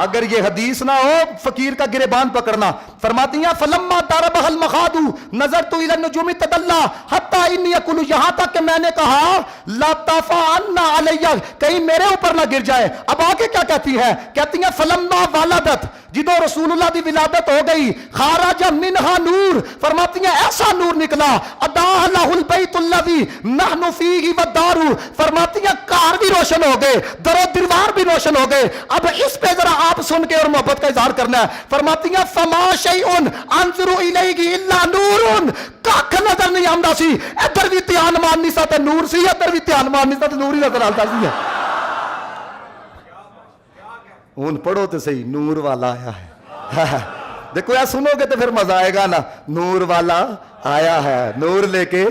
اگر یہ حدیث نہ ہو فقیر کا گریبان پکڑنا. فرماتی ہیں فلما ضربها المخاض نظرت الى النجوم تدلى حتى اني اقول, یہاں تک کہ میں نے کہا لا تفعن علی, کہیں میرے اوپر نہ گر جائے. اب آگے کیا کہتی ہے؟ کہتی ہیں فلما ولدت, جدو رسول اللہ دی ولادت ہو گئی, خارج منها نور, فرماتی ہیں ایسا نور نکلا, اضاء له البيت الذي نحن فيه والدار, فرماتی ہیں گھر بھی روشن ہو گئے, در و دیوار بھی روشن ہو گئے. اب اس پہ ذرا آپ سن کے اور محبت کا اظہار کرنا ہے. فرماتی ہیں فما شیء انظر الیہ الا نور, کھ نظر نہیں آندا سی, ادھر بھی دھیان ماننی سا تے نور سی, ادھر بھی دھیان ماننی سا تے نور ہی نظر آندا سی. ہن پڑھو تے صحیح, نور والا آیا ہے. دیکھو یہ سنو گے تو پھر مزہ آئے گا نا. نور والا آیا ہے, نور لے کے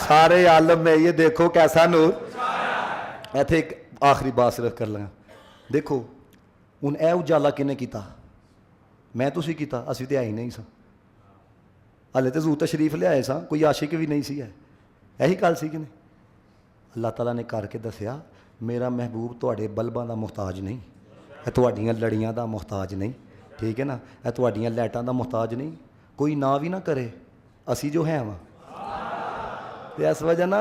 سارے عالم میں, یہ دیکھو کیسا نور. ایتھے ایک آخری بات صرف کر لگا. دیکھو ہن اے اجالا کنے کیتا؟ میں تسی کیتا, اسی تے آئی نہیں سا. ہلے تے حضور تشریف لے آئے سا, کوئی عاشق بھی نہیں سی ہے. ਇਹੀ ਗੱਲ ਸੀ ਕਿ ਨਹੀਂ? ਅੱਲਾਹ ਤਾਲਾ ਨੇ ਕਰਕੇ ਦੱਸਿਆ, ਮੇਰਾ ਮਹਿਬੂਬ ਤੁਹਾਡੇ ਬਲਬਾਂ ਦਾ ਮੁਹਤਾਜ ਨਹੀਂ, ਇਹ ਤੁਹਾਡੀਆਂ ਲੜੀਆਂ ਦਾ ਮੁਹਤਾਜ ਨਹੀਂ, ਠੀਕ ਹੈ ਨਾ, ਇਹ ਤੁਹਾਡੀਆਂ ਲਾਈਟਾਂ ਦਾ ਮੁਹਤਾਜ ਨਹੀਂ। ਕੋਈ ਨਾ ਵੀ ਨਾ ਕਰੇ, ਅਸੀਂ ਜੋ ਹੈ ਵਾਂ। ਤੇ ਇਸ ਵਜ੍ਹਾ ਨਾ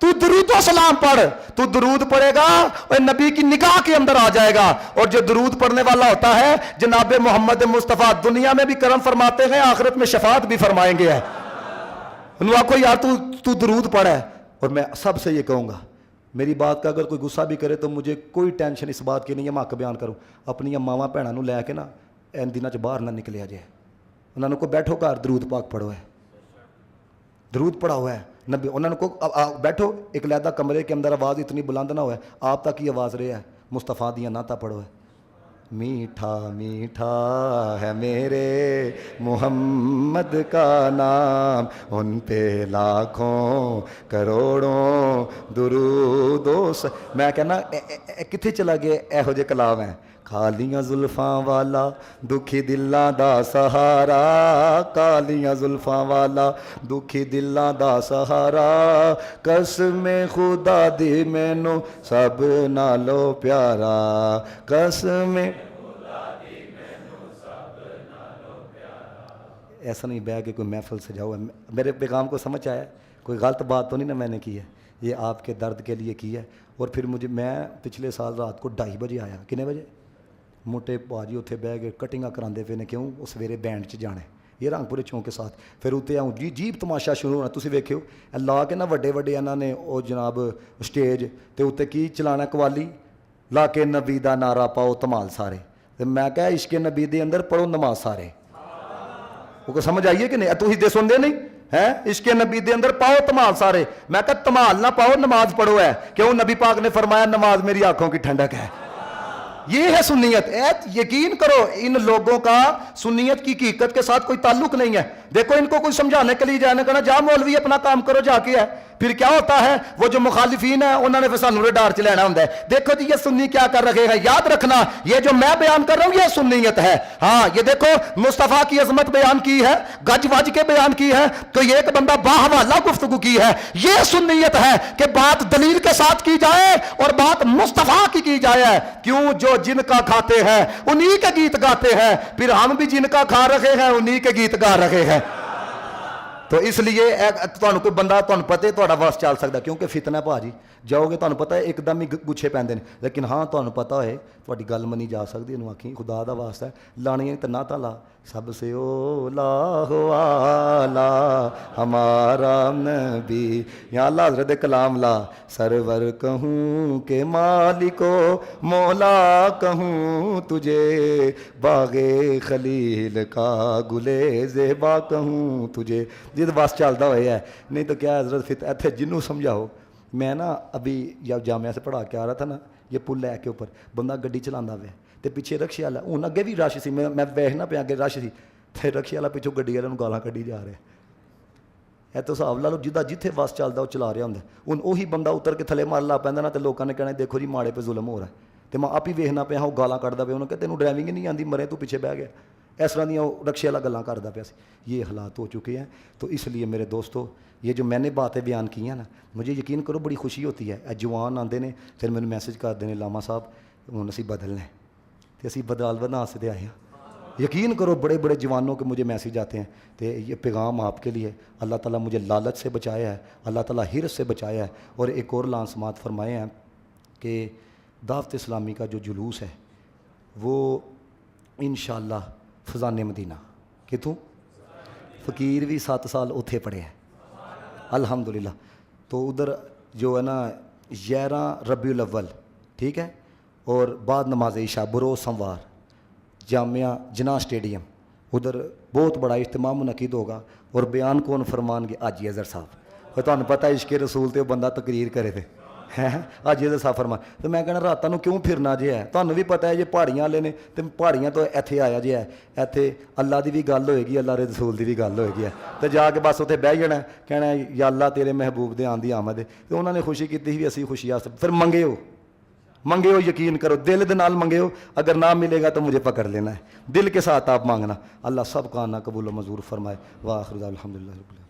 تو درود و سلام پڑھ, تو درود پڑھے گا اور نبی کی نگاہ کے اندر آ جائے گا. اور جو درود پڑھنے والا ہوتا ہے جناب محمد مصطفیٰ دنیا میں بھی کرم فرماتے ہیں, آخرت میں شفاعت بھی فرمائیں گے. انہوں کو یار تو درود پڑھ ہے. اور میں سب سے یہ کہوں گا, میری بات کا اگر کوئی غصہ بھی کرے تو مجھے کوئی ٹینشن اس بات کی نہیں ہے, میں حق بیان کروں. اپنی ماواں بھینوں لے کے نا ان دنوں چ باہر نہ نکلیا جائے. انہوں نے کو بیٹھو گھر درود پاک پڑھو ہے, درود پڑھا ہوا ہے نبی. انہوں نے کو بیٹھو ایک علیحدہ کمرے کے اندر, آواز اتنی بلند نہ ہوا ہے, آپ تک ہی آواز رہے ہے, مصطفیٰ دیا نعتہ پڑھو ہے. میٹھا میٹھا ہے میرے محمد کا نام, ان پہ لاکھوں کروڑوں درود میں کہنا کتنے چلا گئے ایہو جے کلام ہیں. کالیاں زلفاں والا دکھی دلاں دا سہارا, کالیاں زلفاں والا دکھی دلاں دا سہارا, قسم خدا دی مینوں سب نالوں پیارا, قسم ایسا نہیں بیٹھ کے کوئی محفل سجاؤ ہے. میرے پیغام کو سمجھ آیا, کوئی غلط بات تو نہیں نا میں نے کی ہے, یہ آپ کے درد کے لیے کی ہے. اور پھر میں پچھلے سال رات کو 2:30 بجے آیا. کتنے بجے؟ موٹے باجی اتنے بہ کے کٹنگاں کراندے پے نے, کیوں وہ سویرے بینڈ چ جانے یہ رنگ پورے چونک کے ساتھ. پھر اتنے آؤں جیب تماشا شروع ہونا. تسی ویکھیو لا کے نا وڈے وڈے انہوں نے وہ جناب اسٹیج تے اتنے کی چلانا قوالی لا کے نبی دا نعرہ پاؤ تمال سارے. تے میں کہا عشق نبی دے اندر پڑھو نماز سارے. وہ کو سمجھ آئیے کہ نہیں؟ تھی دے سن دے نہیں ہے عشق نبی دے اندر پاؤ تمال سارے. میں کہا تمال نہ پاؤ نماز پڑھو ہے, کیوں نبی پاک نے فرمایا نماز میری آنکھوں کی ٹھنڈک ہے. یہ ہے سنیت. یقین کرو ان لوگوں کا سنیت کی حقیقت کے ساتھ کوئی تعلق نہیں ہے. دیکھو ان کو کوئی سمجھانے کے لیے جانے کہنا جا مولوی اپنا کام کرو جا کے ہے. پھر کیا ہوتا ہے وہ جو مخالفین ہیں انہوں نے پھر سانوں ریڈار چ لینا ہوتا ہے. دیکھو جی یہ سنی کیا کر رہے ہیں, یاد رکھنا یہ جو میں بیان کر رہا ہوں یہ سنیت ہے. ہاں یہ دیکھو مصطفیٰ کی عظمت بیان کی ہے, گج وج کے بیان کی ہے, تو یہ ایک بندہ باحوالہ گفتگو کی ہے. یہ سنیت ہے کہ بات دلیل کے ساتھ کی جائے اور بات مصطفیٰ کی جائے. کیوں جو جن کا کھاتے ہیں انہی کے گیت گاتے ہیں, پھر ہم بھی جن کا کھا رہے ہیں انہی کے گیت گا رہے ہیں. تو اس لیے تمہیں کوئی بندہ تمہیں پتہ تھوڑا واس چل سکتا, کیونکہ فتنہ پا جی جاؤ گے تمہیں پتہ ہے ایک دم ہی گچھے پیندے ہیں. لیکن ہاں تمہیں پتہ ہے تھوڑی گل منی جا سکتی, انہوں آکھی خدا دا واسطہ ہے لانی تو نہ لا سب سے اولا ہو آلہ ہمارا نبی, یا اللہ حضرت کلام لا سرور کہوں کہ مالکو مولا کہوں تجھے, باغ خلیل کا گلے زیبا کہوں تجھے. جد واس چلتا ہوئے ہے نہیں تو کیا حضرت فت ایتھے جنوں سمجھاؤ. میں نا ابھی جب جامعہ سے پڑھا کے آ رہا تھا نا, یہ پل لے کے اوپر بندہ گڈی چلانا پہ تے پیچھے رکشے والا, ہوں اگے بھی رش سی, میں ویکھنا پیا اگے رش سی, تے رکشے والا پیچھوں گڈی والے گالاں کڈی جا رہا. ہے تو حساب لا لو جدہ جتھے بس چلتا وہ چلا رہا ہوں. ہوں وہی بندہ اتر کے تھلے مار لا پہنتا نا, تو لوگوں نے کہنا دیکھو جی ماڑے پہ ظلم ہو رہا ہے. تو میں آپ ہی ویکھنا پیا وہ گالاں کڈدا پیا, انہوں کہ تینوں ڈرائیونگ نہیں آتی مرے تو پیچھے بہ گیا. اس طرح دیا رکشے والا گلاں کردا پیا سی. یہ حالات ہو چکے ہیں. تو اس لیے میرے دوستو یہ جو میں نے باتیں بیان کی ہیں نا, مجھے یقین کرو بڑی خوشی ہوتی ہے. جوان آتے ہیں پھر مجھے میسج کرتے ہیں لاما صاحب ہوں اسی بدلنے, تو اسی بدال بنا سے آئے ہیں. یقین کرو بڑے بڑے جوانوں کے مجھے میسج آتے ہیں. تو یہ پیغام آپ کے لیے, اللہ تعالیٰ مجھے لالچ سے بچایا ہے, اللہ تعالیٰ حرص سے بچایا ہے. اور ایک اور لان سماعت فرمائے ہیں کہ دعوت اسلامی کا جو جلوس ہے وہ انشاءاللہ فضان مدینہ کتوں فقیر بھی 7 سال اتھے پڑھے ہیں الحمدللہ. تو ادھر جو ہے نا 11 ربیع الاول ٹھیک ہے, اور بعد نماز عشاء بروز سموار جامعہ جناح اسٹیڈیم ادھر بہت بڑا اجتماع منعقد ہوگا. اور بیان کون فرمان گے حاجی اظہر صاحب. اور تمہیں پتہ عشق رسول تے بندہ تقریر کرے تھے حاجی اظہر صاحب فرمان. تو میں کہنا راتاں نوں کیوں پھرنا جے ہے, تمہیں بھی پتہ ہے یہ پہاڑیاں والے نے, تو پہاڑیاں تو ایتھے آیا جے ہے, ایتھے اللہ دی بھی گل ہوئے گی, اللہ دے رسول دی بھی گل ہوئے گی. تو جا کے بس اتنے بہ جانا, کہنا یا اللہ تیرے محبوب دے آن دی آمد. تو انہوں نے خوشی کی بھی اسی خوشی آ. پھر منگے ہو یقین کرو دل دے نال منگے ہو, اگر نہ ملے گا تو مجھے پکڑ لینا ہے. دل کے ساتھ آپ مانگنا. اللہ سب کا آنا قبول و منظور فرمائے. واخر الحمدللہ.